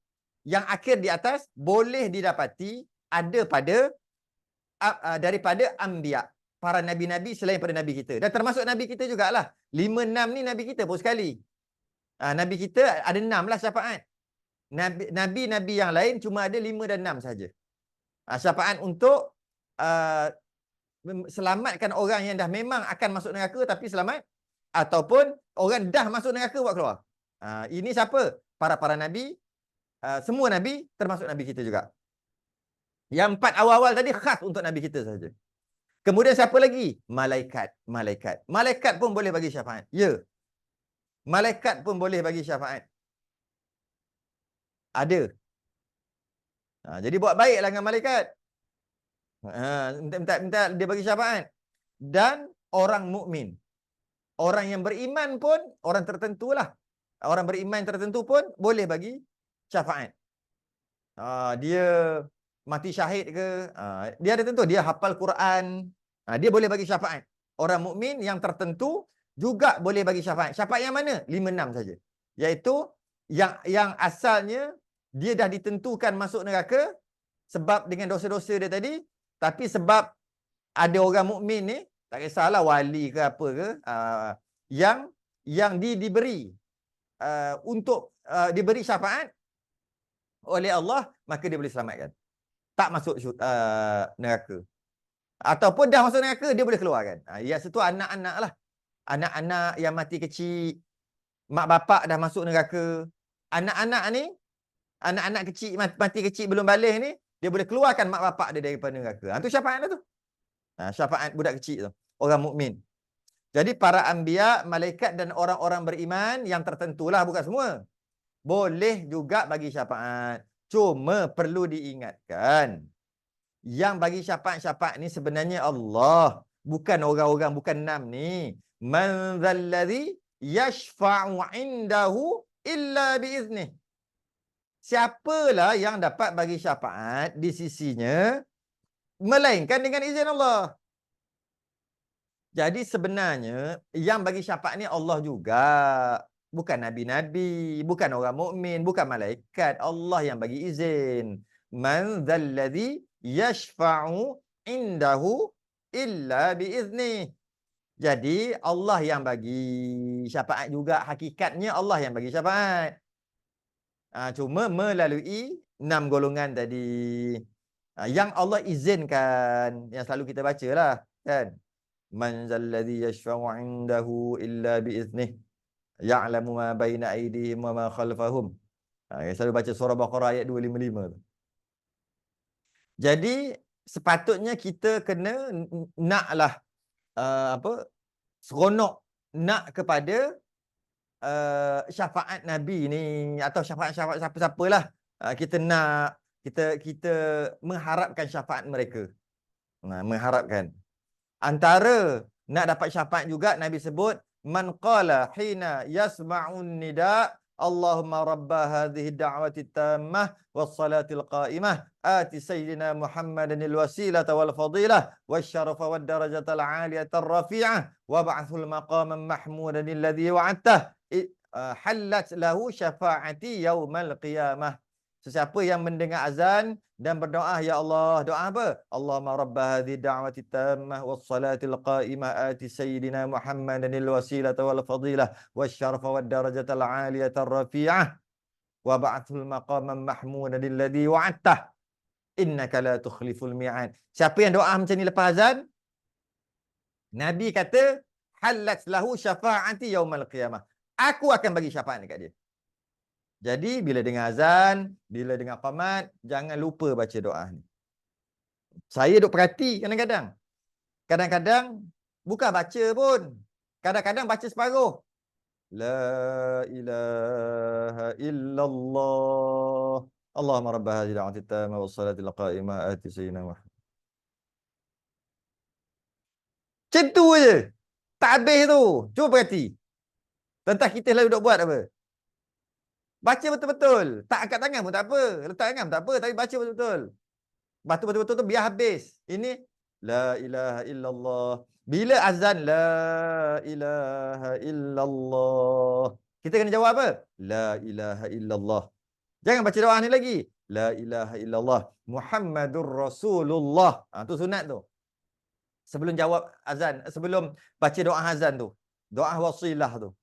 yang akhir di atas boleh didapati ada daripada anbiya, para nabi-nabi selain pada nabi kita. Dan termasuk nabi kita jugalah. 5-6 ni nabi kita pun sekali. Nabi kita ada 6 lah syafaat. Nabi-nabi yang lain cuma ada 5 dan 6 saja. Syafaat untuk selamatkan orang yang dah memang akan masuk neraka tapi selamat, ataupun orang dah masuk neraka buat keluar. Ini siapa? Para nabi, semua nabi termasuk nabi kita juga. Yang 4 awal-awal tadi khas untuk Nabi kita saja. Kemudian siapa lagi? Malaikat. Malaikat. Malaikat pun boleh bagi syafaat. Ya. Malaikat pun boleh bagi syafaat. Ada. Jadi buat baiklah dengan malaikat. Minta dia bagi syafaat. Dan orang mukmin. Orang yang beriman pun, orang tertentulah. Orang beriman tertentu pun boleh bagi syafaat. Dia mati syahid ke? Dia ada tentu. Dia hafal Quran. Dia boleh bagi syafaat. Orang mukmin yang tertentu juga boleh bagi syafaat. Syafaat yang mana? 5-6 saja. Iaitu yang asalnya dia dah ditentukan masuk neraka sebab dengan dosa-dosa dia tadi, tapi sebab ada orang mukmin ni, tak kisahlah wali ke apa ke, yang diberi untuk diberi syafaat oleh Allah, maka dia boleh selamatkan. Tak masuk neraka. Ataupun dah masuk neraka, dia boleh keluarkan. Ya, itu anak-anak lah. Anak-anak yang mati kecil, mak bapak dah masuk neraka. Anak-anak ni, anak-anak kecil mati kecil belum balik ni, dia boleh keluarkan mak bapak dia daripada neraka. Itu syafaat lah tu. Syafaat budak kecil tu. Orang mukmin. Jadi para anbiya, malaikat dan orang-orang beriman yang tertentulah, bukan semua, boleh juga bagi syafaat. Cuma perlu diingatkan, yang bagi syafaat-syafaat ni sebenarnya Allah. Bukan orang-orang, bukan enam ni. Man zalladhi yashfa'u indahu illa biiznih. Siapalah yang dapat bagi syafaat di sisinya, melainkan dengan izin Allah. Jadi sebenarnya yang bagi syafaat ni Allah juga. Bukan nabi-nabi, bukan orang mukmin, bukan malaikat. Allah yang bagi izin. Man zalladhi yashfa'u indahu illa biiznih. Jadi Allah yang bagi syafaat juga. Hakikatnya Allah yang bagi syafaat. Cuma melalui 6 golongan tadi. Yang Allah izinkan. Yang selalu kita baca lah. Kan? Man zalladhi yashfa'u indahu illa biiznih. Ya'lamu ma baina aydihim wa ma khalfahum. Yang selalu baca surah Baqarah ayat 255 tu. Jadi sepatutnya kita kena naklah seronok nak kepada syafaat Nabi ni, atau syafaat-syafaat siapa-siapalah. Kita nak, kita mengharapkan syafaat mereka. Mengharapkan. Antara nak dapat syafaat juga Nabi sebut, man qala hina yasma'un nida Allahumma rabba hadhihi da'wati tammah wassalatil qa'imah ati sayyidina Muhammadan alwasilata wal fadilah wasyarafa wad darajatal 'aliyatar rafi'ah wa ba'athul maqaman mahmudan alladhi wa'adtah halat lahu syafa'ati yaumal qiyamah. Sesiapa yang mendengar azan dan berdoa, ya Allah, doa apa? Allahumma rabba hadhihi da'wati tammah wassalatil qa'imah ati sayyidina Muhammadanil wasilata wal fadilah wasyarafa wad darajatal 'aliyatar rafi'ah wa ba'athul maqaman mahmudan alladhi wa'adtah innaka la tukhliful mi'ad. Siapa yang doa macam ni lepas azan, Nabi kata halat lahu syafa'ati yaumal qiyamah. Aku akan bagi syafaat dekat dia. Jadi bila dengar azan, bila dengar qamat, jangan lupa baca doa ni. Saya duk perhati kadang-kadang. Kadang-kadang bukan baca pun. Kadang-kadang baca separuh. La ilaha illallah. Allahumma rabba hadhihi da'wati tammah wassalatil qa'imah ati sayyidina Muhammad. Macam tu je. Tak habis tu. Cuba perhati. Tentang kita lalu duk buat apa? Baca betul-betul. Tak angkat tangan pun tak apa. Letak tangan pun tak apa. Tapi baca betul-betul. Baca betul-betul tu biar habis. Ini la ilaha illallah. Bila azan la ilaha illallah, kita kena jawab apa? La ilaha illallah. Jangan baca doa ni lagi. La ilaha illallah Muhammadur Rasulullah. Tu sunat tu. Sebelum jawab azan, sebelum baca doa azan tu. Doa wasilah tu.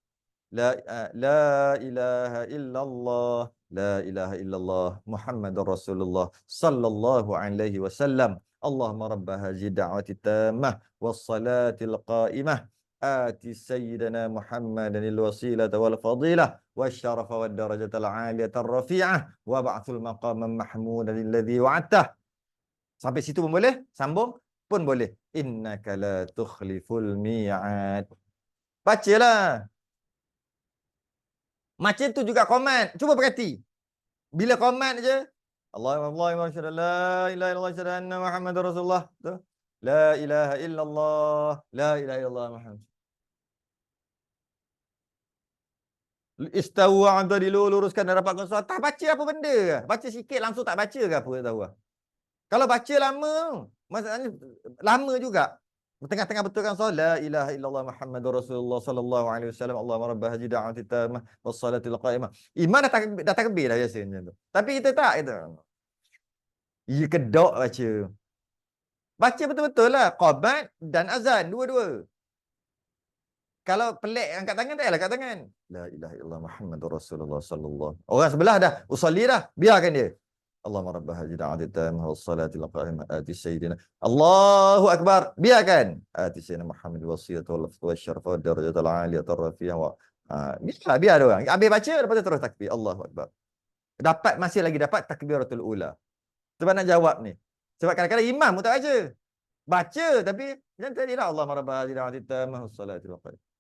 La ilaha illallah la ilaha illallah Muhammadur Rasulullah sallallahu alaihi wasallam. Allahumma rabba hadhihi da'wati tammah wassalatil qa'imah ati sayyidina Muhammadanil wasilata wal fadilah wasyarafa wad darajatal 'aliyatar rafi'ah wa ba'thul maqaman mahmudan alladhi wa'adtah. Sampai situ pun boleh, sambung pun boleh. Innaka la tukhliful mi'ad. Bacalah. Macam tu juga komat. Cuba perhati. Bila komat je, Allah masyhadu la ilaha illallah syahadu anna Muhammadar Rasulullah. Tu. La ilaha illallah. La ilaha illallah Muhammad. Istawa tadi luruskan dan rapatkan suara. Tak baca apa benda ke? Baca sikit langsung tak baca ke apa tahu ke? Kalau baca lama, maksudnya lama juga. Tengah-tengah betulkan solat la ilaha illallah Muhammadur Rasulullah sallallahu alaihi wasallam Allahumma rabb hadhihi da'wati tammah was salatil qa'imah. Iman dah takbir dah biasanya tu. Tapi kita tak itu. Ya kedok baca. Baca betul-betul lah qabat dan azan dua-dua. Kalau pelik angkat tangan tak payahlah angkat tangan. La ilaha illallah Muhammadur Rasulullah sallallahu. Orang sebelah dah usolli dah, biarkan dia. Allahumma rabb hadhihi da'wati tammah was salatil qa'imah ati sayyidina. Allahu akbar. Biarkan. Ati sayyidina Muhammad wasiyatu wal syarfa wad darajatul aliyatur rafi'ah wa biar dia orang. Habis baca lepas tu terus takbir. Allahu akbar. Dapat masih lagi dapat takbiratul ula. Sebab nak jawab ni. Sebab kadang-kadang imam pun tak baca. Baca tapi macam tadi lah Allahumma rabb hadhihi da'wati tammah was salatil qa'imah.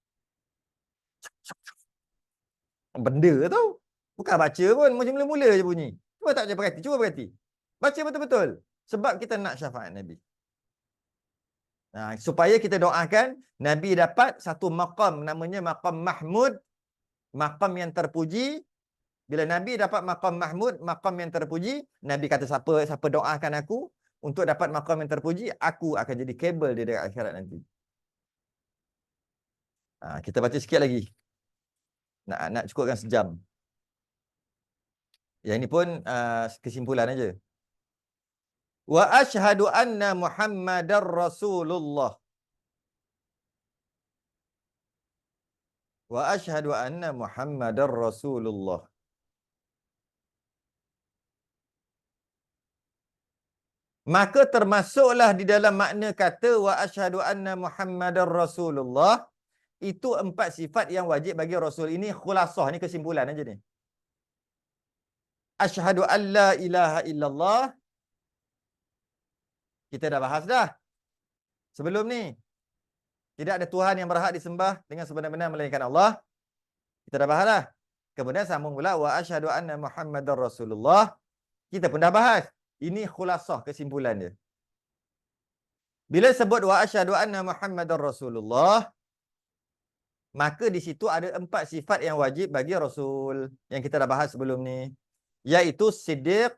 Benda tau. Bukan baca pun macam mula-mula je bunyi. Cuba tak baca perhati, cuba perhati. Baca betul-betul. Sebab kita nak syafaat Nabi. Nah, supaya kita doakan Nabi dapat satu maqam namanya maqam Mahmud, maqam yang terpuji. Bila Nabi dapat maqam Mahmud, maqam yang terpuji, Nabi kata siapa doakan aku untuk dapat maqam yang terpuji, aku akan jadi kabel dia dekat akhirat nanti. Kita baca sikit lagi. Nak cukupkan sejam. Yang ini pun kesimpulan aja. Wa asyhadu anna Muhammadar Rasulullah. Wa asyhadu anna Muhammadar Rasulullah. Maka termasuklah di dalam makna kata wa asyhadu anna Muhammadar Rasulullah itu 4 sifat yang wajib bagi Rasul. Ini khulasah, ni kesimpulan aja ni. Asyhadu an la ilaha illallah. Kita dah bahas dah. Sebelum ni. Tidak ada Tuhan yang berhak disembah dengan sebenar-benar melainkan Allah. Kita dah bahas dah. Kemudian sambung pula wa asyhadu anna Muhammadar Rasulullah. Kita pun dah bahas. Ini khulasah kesimpulan dia. Bila sebut wa asyhadu anna Muhammadar Rasulullah, maka di situ ada 4 sifat yang wajib bagi Rasul yang kita dah bahas sebelum ni. Iaitu siddiq,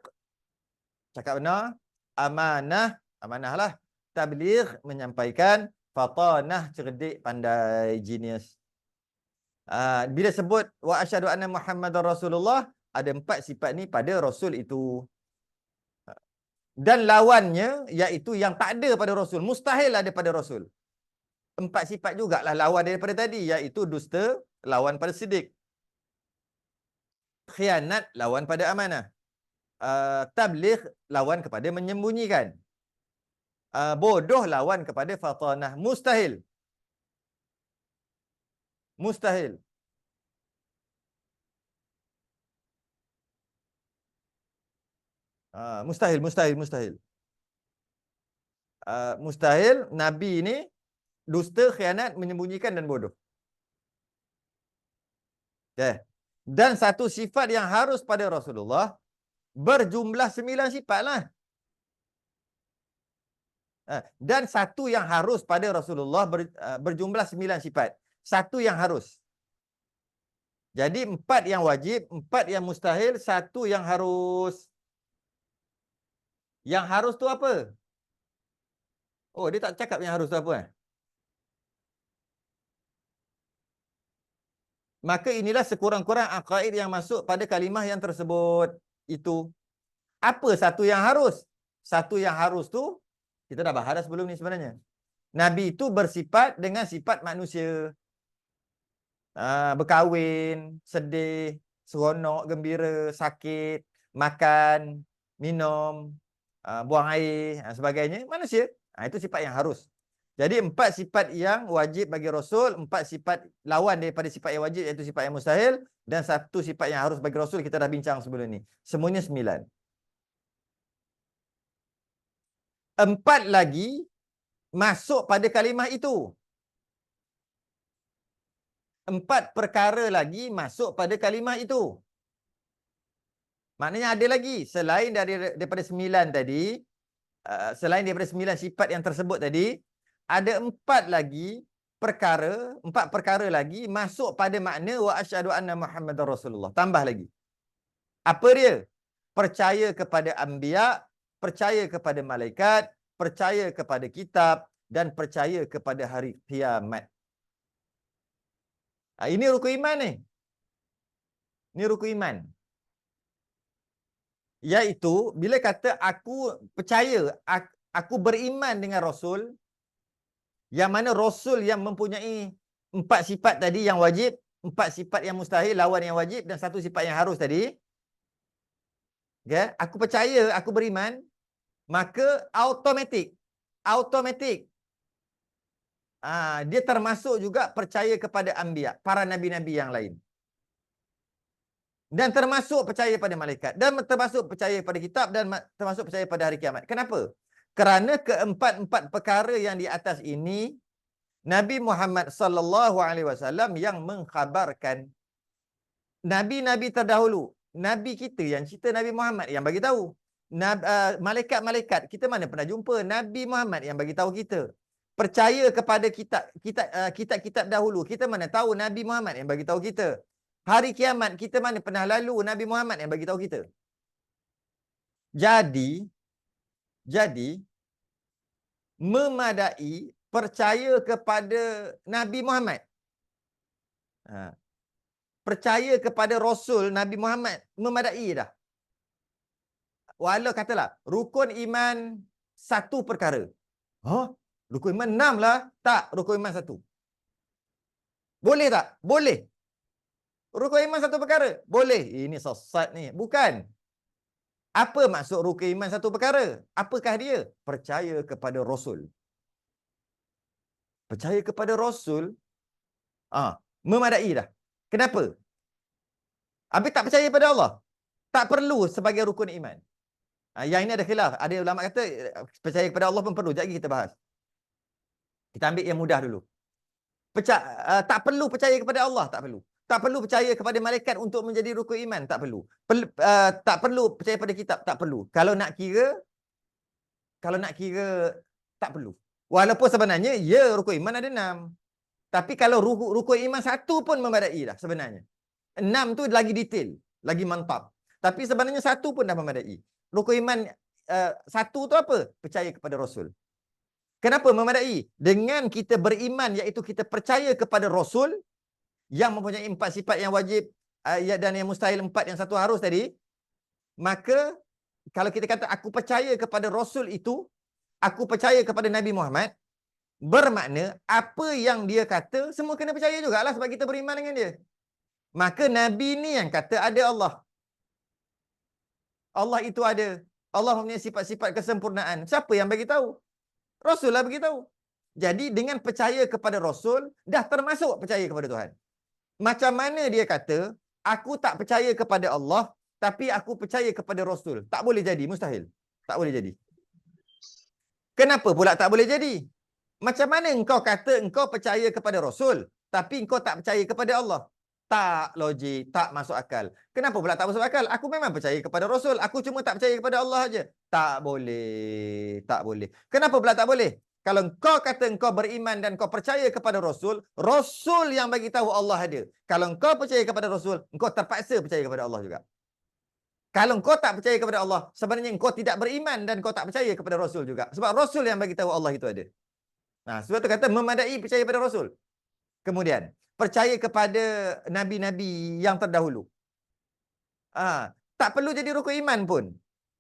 cakap benar, amanah lah, tabligh, menyampaikan, fatanah, cerdik, pandai, genius. Bila sebut wa asyhadu anna Muhammadar Rasulullah, ada 4 sifat ni pada Rasul itu. Dan lawannya iaitu yang tak ada pada Rasul, mustahil ada pada Rasul. 4 sifat jugalah lawan daripada tadi, iaitu dusta lawan pada siddiq, khianat lawan pada amanah, tabligh lawan kepada menyembunyikan, bodoh lawan kepada fatanah. Mustahil. Mustahil. Mustahil. Mustahil Nabi ni dusta, khianat, menyembunyikan dan bodoh. Okay. Dan satu sifat yang harus pada Rasulullah berjumlah 9 sifat lah. Dan satu yang harus pada Rasulullah berjumlah 9 sifat. Satu yang harus. Jadi 4 yang wajib, 4 yang mustahil, satu yang harus. Yang harus tu apa? Oh, dia tak cakap yang harus tu apa. Maka inilah sekurang-kurang aqaid yang masuk pada kalimah yang tersebut. Itu. Apa satu yang harus? Satu yang harus tu, kita dah bahas sebelum ni sebenarnya. Nabi itu bersifat dengan sifat manusia. Berkahwin, sedih, seronok, gembira, sakit, makan, minum, buang air, sebagainya. Manusia. Itu sifat yang harus. Jadi 4 sifat yang wajib bagi Rasul, 4 sifat lawan daripada sifat yang wajib iaitu sifat yang mustahil, dan satu sifat yang harus bagi Rasul kita dah bincang sebelum ni. Semuanya 9. 4 lagi masuk pada kalimah itu. 4 perkara lagi masuk pada kalimah itu. Maknanya ada lagi selain daripada 9 tadi, selain daripada 9 sifat yang tersebut tadi, ada 4 lagi perkara, 4 perkara lagi masuk pada makna wa asyhadu anna Muhammadar Rasulullah. Tambah lagi. Apa dia? Percaya kepada anbiya, percaya kepada malaikat, percaya kepada kitab, dan percaya kepada hari kiamat. Ini rukun iman ni. Ini rukun iman. Iaitu, bila kata aku percaya, aku beriman dengan Rasul, yang mana Rasul yang mempunyai 4 sifat tadi yang wajib, 4 sifat yang mustahil, lawan yang wajib, dan 1 sifat yang harus tadi. Okay? Aku percaya, aku beriman, maka automatik, dia termasuk juga percaya kepada anbiya, para nabi-nabi yang lain. Dan termasuk percaya pada malaikat. Dan termasuk percaya pada kitab. Dan termasuk percaya pada hari kiamat. Kenapa? Kerana keempat-empat perkara yang di atas ini, Nabi Muhammad sallallahu alaihi wasallam yang mengkhabarkan. Nabi-nabi terdahulu. Nabi kita yang cerita Nabi Muhammad yang bagi tahu. Malaikat-malaikat kita mana pernah jumpa. Nabi Muhammad yang bagi tahu kita. Percaya kepada kitab-kitab dahulu. Kita mana tahu Nabi Muhammad yang bagi tahu kita. Hari kiamat kita mana pernah lalu Nabi Muhammad yang bagi tahu kita. Jadi memadai percaya kepada Nabi Muhammad. Percaya kepada Rasul Nabi Muhammad memadai dah. Walau katalah rukun iman 1 perkara. Rukun iman 6 lah. Tak, rukun iman 1. Boleh tak? Boleh. Rukun iman 1 perkara? Boleh. Ini sesat ni. Bukan. Apa maksud rukun iman 1 perkara? Apakah dia? Percaya kepada Rasul. Percaya kepada Rasul, memadai dah. Kenapa? Habis tak percaya pada Allah? Tak perlu sebagai rukun iman. Yang ini ada khilaf. Ada ulama kata percaya kepada Allah pun perlu. Sekejap lagi kita bahas. Kita ambil yang mudah dulu. Tak perlu percaya kepada Allah, tak perlu. Tak perlu percaya kepada malaikat untuk menjadi rukun iman, tak perlu. Tak perlu percaya pada kitab, tak perlu. Kalau nak kira tak perlu. Walaupun sebenarnya ya rukun iman ada 6. Tapi kalau rukun iman 1 pun memadai dah sebenarnya. 6 tu lagi detail, lagi mantap. Tapi sebenarnya 1 pun dah memadai. Rukun iman 1 tu apa? Percaya kepada Rasul. Kenapa memadai? Dengan kita beriman, iaitu kita percaya kepada Rasul yang mempunyai 4 sifat yang wajib dan yang mustahil 4, yang 1 harus tadi. Maka kalau kita kata aku percaya kepada Rasul itu, aku percaya kepada Nabi Muhammad, bermakna apa yang dia kata semua kena percaya jugalah sebab kita beriman dengan dia. Maka Nabi ni yang kata ada Allah. Allah itu ada. Allah mempunyai sifat-sifat kesempurnaan. Siapa yang bagi tahu? Rasul lah bagi tahu. Jadi dengan percaya kepada Rasul, dah termasuk percaya kepada Tuhan. Macam mana dia kata, aku tak percaya kepada Allah, tapi aku percaya kepada Rasul. Tak boleh jadi, mustahil. Tak boleh jadi. Kenapa pula tak boleh jadi? Macam mana engkau kata engkau percaya kepada Rasul, tapi engkau tak percaya kepada Allah? Tak logik, tak masuk akal. Kenapa pula tak masuk akal? Aku memang percaya kepada Rasul, aku cuma tak percaya kepada Allah saja. Tak boleh, tak boleh. Kenapa pula tak boleh? Kalau engkau kata engkau beriman dan kau percaya kepada Rasul, Rasul yang bagi tahu Allah ada. Kalau engkau percaya kepada Rasul, engkau terpaksa percaya kepada Allah juga. Kalau engkau tak percaya kepada Allah, sebenarnya engkau tidak beriman dan kau tak percaya kepada Rasul juga. Sebab Rasul yang bagi tahu Allah itu ada. Nah, sebab tu kata memadai percaya pada Rasul. Kemudian, percaya kepada nabi-nabi yang terdahulu. Tak perlu jadi rukun iman pun.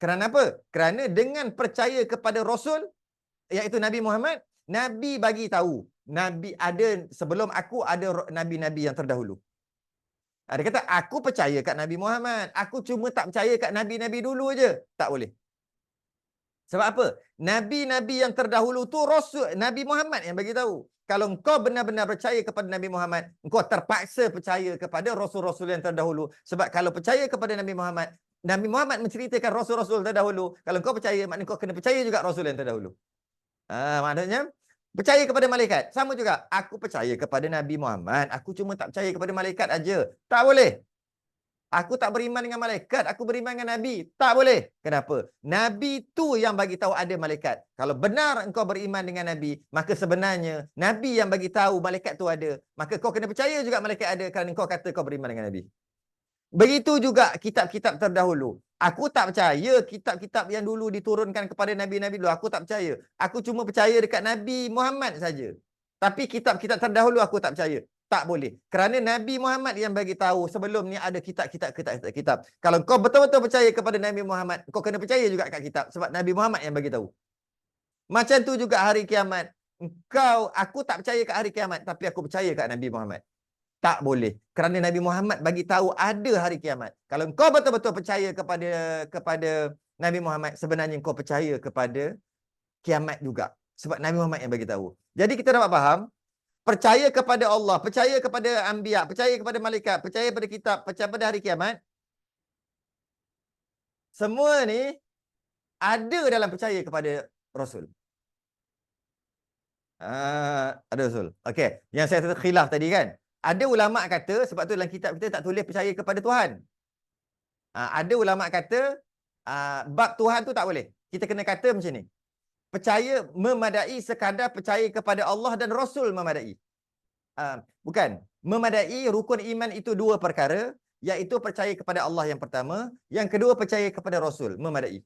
Kerana apa? Kerana dengan percaya kepada Rasul, iaitu Nabi Muhammad, Nabi bagi tahu. Nabi ada, sebelum aku ada nabi-nabi yang terdahulu. Dia kata, aku percaya kat Nabi Muhammad. Aku cuma tak percaya kat nabi-nabi dulu je. Tak boleh. Sebab apa? Nabi-nabi yang terdahulu tu Rasul, Nabi Muhammad yang bagi tahu. Kalau engkau benar-benar percaya kepada Nabi Muhammad, engkau terpaksa percaya kepada Rasul-Rasul yang terdahulu. Sebab kalau percaya kepada Nabi Muhammad, Nabi Muhammad menceritakan Rasul-Rasul terdahulu. Kalau kau percaya, maknanya kau kena percaya juga Rasul yang terdahulu. Maknanya, percaya kepada malaikat. Sama juga, aku percaya kepada Nabi Muhammad. Aku cuma tak percaya kepada malaikat aja. Tak boleh. Aku tak beriman dengan malaikat, aku beriman dengan Nabi. Tak boleh. Kenapa? Nabi tu yang bagi tahu ada malaikat. Kalau benar engkau beriman dengan Nabi, maka sebenarnya Nabi yang bagi tahu malaikat tu ada. Maka kau kena percaya juga malaikat ada kerana kau kata kau beriman dengan Nabi. Begitu juga kitab-kitab terdahulu. Aku tak percaya kitab-kitab yang dulu diturunkan kepada Nabi-Nabi dulu. Aku tak percaya. Aku cuma percaya dekat Nabi Muhammad saja. Tapi kitab-kitab terdahulu aku tak percaya. Tak boleh. Kerana Nabi Muhammad yang bagi tahu sebelum ni ada kitab-kitab. Kalau kau betul-betul percaya kepada Nabi Muhammad, kau kena percaya juga kat kitab. Sebab Nabi Muhammad yang bagi tahu. Macam tu juga hari kiamat. Aku tak percaya kat hari kiamat, tapi aku percaya kat Nabi Muhammad. Tak boleh. Kerana Nabi Muhammad bagi tahu ada hari kiamat. Kalau kau betul-betul percaya kepada Nabi Muhammad, sebenarnya kau percaya kepada kiamat juga. Sebab Nabi Muhammad yang bagi tahu. Jadi kita dapat faham, percaya kepada Allah, percaya kepada anbiya, percaya kepada malaikat, percaya pada kitab, percaya pada hari kiamat. Semua ni ada dalam percaya kepada Rasul. Ada Rasul. Okey, yang saya kata khilaf tadi kan. Ada ulama kata, sebab tu dalam kitab kita tak tulis percaya kepada Tuhan. Ada ulama kata, bab Tuhan tu tak boleh. Kita kena kata macam ni. Percaya memadai sekadar percaya kepada Allah dan Rasul memadai. Bukan. Memadai rukun iman itu dua perkara, iaitu percaya kepada Allah yang pertama, yang kedua percaya kepada Rasul, memadai.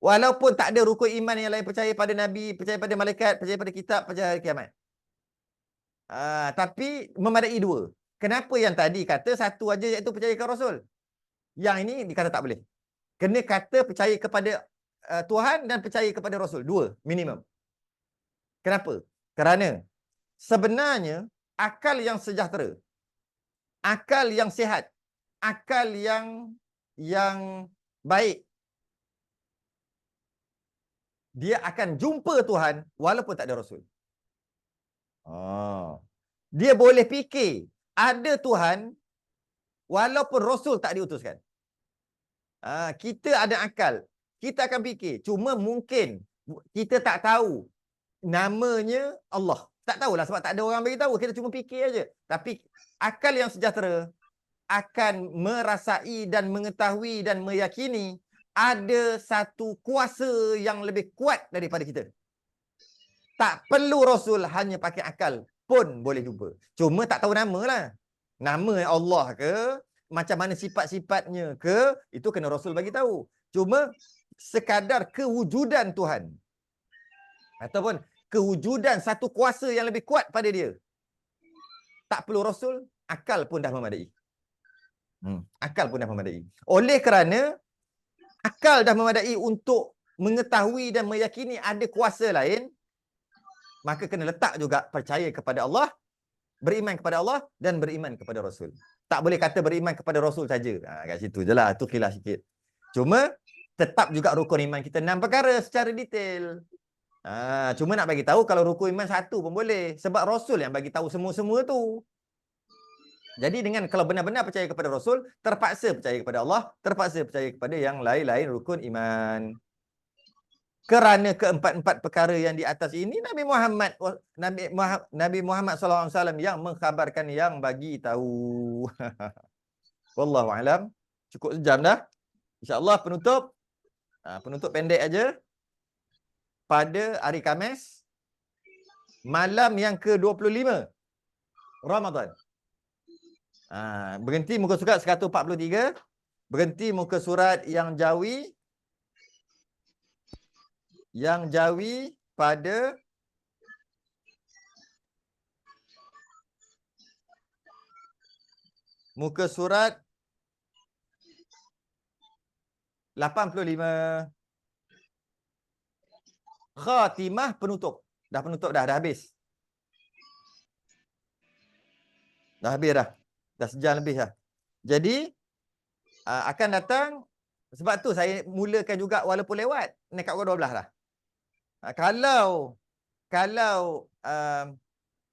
Walaupun tak ada rukun iman yang lain, percaya pada Nabi, percaya pada malaikat, percaya pada kitab, percaya hari kiamat. Tapi memadai dua. Kenapa yang tadi kata satu aja iaitu percaya kepada Rasul? Yang ini dikata tak boleh. Kena kata percaya kepada Tuhan dan percaya kepada Rasul. Dua, minimum. Kenapa? Kerana sebenarnya akal yang sejahtera, akal yang sihat, akal yang baik, dia akan jumpa Tuhan walaupun tak ada Rasul. Dia boleh fikir ada Tuhan walaupun Rasul tak diutuskan. Kita ada akal. Kita akan fikir. Cuma mungkin kita tak tahu namanya Allah. Tak tahulah sebab tak ada orang bagi tahu. Kita cuma fikir aja. Tapi akal yang sejahtera akan merasai dan mengetahui dan meyakini ada satu kuasa yang lebih kuat daripada kita. Tak perlu Rasul, hanya pakai akal pun boleh jumpa. Cuma tak tahu nama lah. Nama Allah ke, macam mana sifat-sifatnya ke, itu kena Rasul bagi tahu. Cuma sekadar kewujudan Tuhan. Ataupun kewujudan satu kuasa yang lebih kuat pada dia. Tak perlu Rasul, akal pun dah memadai. Akal pun dah memadai. Oleh kerana akal dah memadai untuk mengetahui dan meyakini ada kuasa lain, maka kena letak juga percaya kepada Allah, beriman kepada Allah dan beriman kepada Rasul. Tak boleh kata beriman kepada Rasul saja. Kat situ je lah. Itu khilaf sikit. Cuma tetap juga rukun iman kita 6 perkara secara detail. Cuma nak bagi tahu kalau rukun iman satu pun boleh. Sebab Rasul yang bagi tahu semua-semua tu. Jadi dengan kalau benar-benar percaya kepada Rasul, terpaksa percaya kepada Allah, terpaksa percaya kepada yang lain-lain rukun iman. Kerana keempat-empat perkara yang di atas ini Nabi Muhammad SAW yang mengkhabarkan, yang bagi tahu. Wallahu alam. Cukup sejam dah. InsyaAllah penutup pendek aja. Pada hari Khamis malam yang ke-25 Ramadan. Berhenti muka surat 143. Berhenti muka surat yang Jawi. Yang Jawi pada muka surat 85. Khatimah penutup. Dah penutup dah habis. Dah habis dah. Dah sejam lebih dah. Jadi akan datang, sebab tu saya mulakan juga walaupun lewat. Dekat pukul 12 lah. Kalau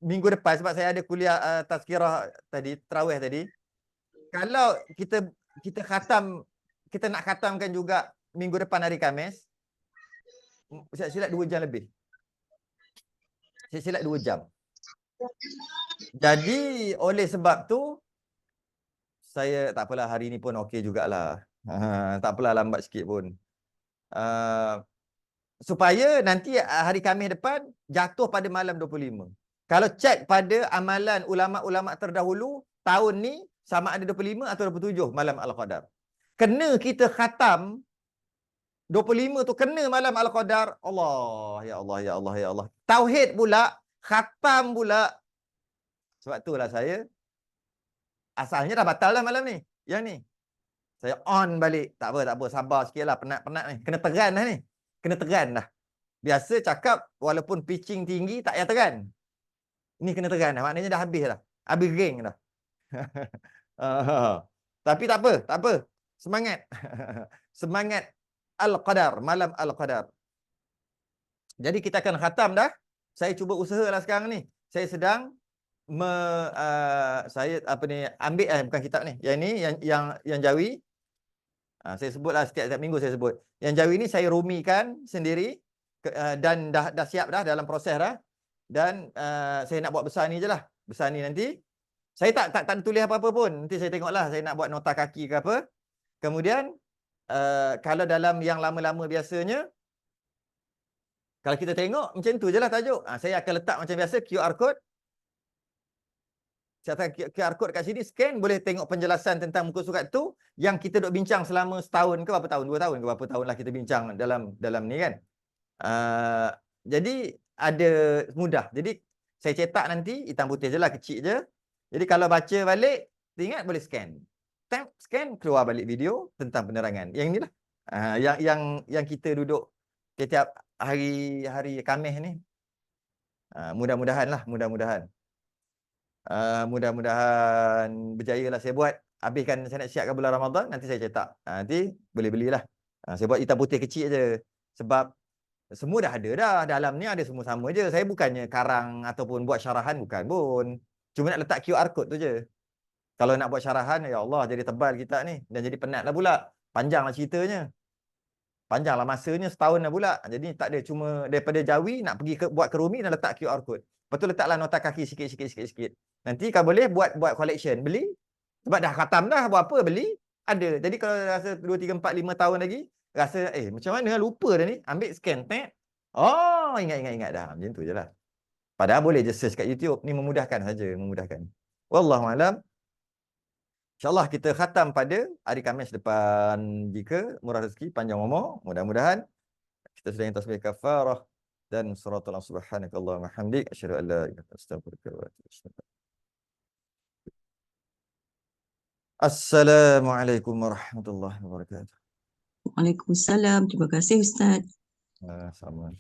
minggu depan, sebab saya ada kuliah tazkirah tadi, tarawih tadi. Kalau kita kita nak khatamkan juga minggu depan hari Khamis. Silap 2 jam lebih. Silap 2 jam. Jadi oleh sebab tu saya tak apalah, hari ni pun okey jugalah. Tak apalah lambat sikit pun. Supaya nanti hari Khamis depan jatuh pada malam 25. Kalau cek pada amalan ulama-ulama terdahulu, tahun ni sama ada 25 atau 27 malam Al-Qadar. Kena kita khatam 25 tu kena malam Al-Qadar. Allah, ya Allah, ya Allah, ya Allah. Tauhid pula, khatam pula. Sebab itulah saya asalnya dah batal lah malam ni. Yang ni. Saya on balik. Tak apa, sabar sikitlah, penat-penat ni. Kena teran dah ni. Kena teran dah. Biasa cakap walaupun pitching tinggi tak payah teran. Ni kena teran dah. Maknanya dah habis dah. Habis ring dah. Tapi tak apa. Semangat. Semangat Al-Qadar, malam Al-Qadar. Jadi kita akan khatam dah. Saya cuba usahalah sekarang ni. Saya sedang saya ambil bukan kitab ni. Yang ni yang Jawi. Saya sebutlah setiap minggu saya sebut. Yang Jawi ni saya rumikan sendiri dan dah siap dah dalam proses dah. Dan saya nak buat besar ni je lah. Besar ni nanti saya tak tulis apa-apa pun. Nanti saya tengoklah saya nak buat nota kaki ke apa. Kemudian kalau dalam yang lama-lama biasanya, kalau kita tengok macam tu je lah tajuk. Saya akan letak macam biasa QR code. Saya letak QR code kat sini, scan, boleh tengok penjelasan tentang muka surat tu yang kita duk bincang selama setahun ke berapa tahun, 2 tahun ke berapa tahun lah kita bincang dalam ni kan. Jadi ada mudah. Jadi saya cetak nanti hitam putih je lah, kecil je. Jadi kalau baca balik, ingat boleh scan. Tap, scan, keluar balik video tentang penerangan. Yang inilah. Yang kita duduk setiap hari Khamis ni. Mudah-mudahan lah, mudah-mudahan berjaya lah saya buat. Habiskan saya nak siapkan bulan Ramadan, nanti saya cetak. Nanti boleh belilah. Saya buat hitam putih kecil je. Sebab semua dah ada dah. Dalam ni ada semua sama je. Saya bukannya karang ataupun buat syarahan, bukan pun. Cuma nak letak QR code tu je. Kalau nak buat syarahan, ya Allah, jadi tebal kita ni. Dan jadi penat lah pula. Panjanglah ceritanya. Panjanglah masanya, setahun lah pula. Jadi tak ada, cuma daripada Jawi nak pergi buat ke Rumi dan letak QR code. Lepas tu letaklah nota kaki sikit. Nanti kalau boleh buat collection, beli. Sebab dah khatam dah, buat apa beli. Ada. Jadi kalau rasa 2, 3, 4, 5 tahun lagi, rasa macam mana lupa dah ni. Ambil scan, tag. Oh, ingat dah. Macam tu je lah. Padahal boleh je search kat YouTube. Ni memudahkan saja, memudahkan. Wallahualam. InsyaAllah kita khatam pada hari Khamis depan, jika murah rezeki, panjang umur. Mudah-mudahan kita sudah yang tasbih kafarah dan suratul subhanakallahumma hamdik asyhadu an la ilaha illa anta astaghfiruka wa atubu ilaik. Assalamualaikum warahmatullahi wabarakatuh. Waalaikumsalam. Terima kasih Ustaz. Sama.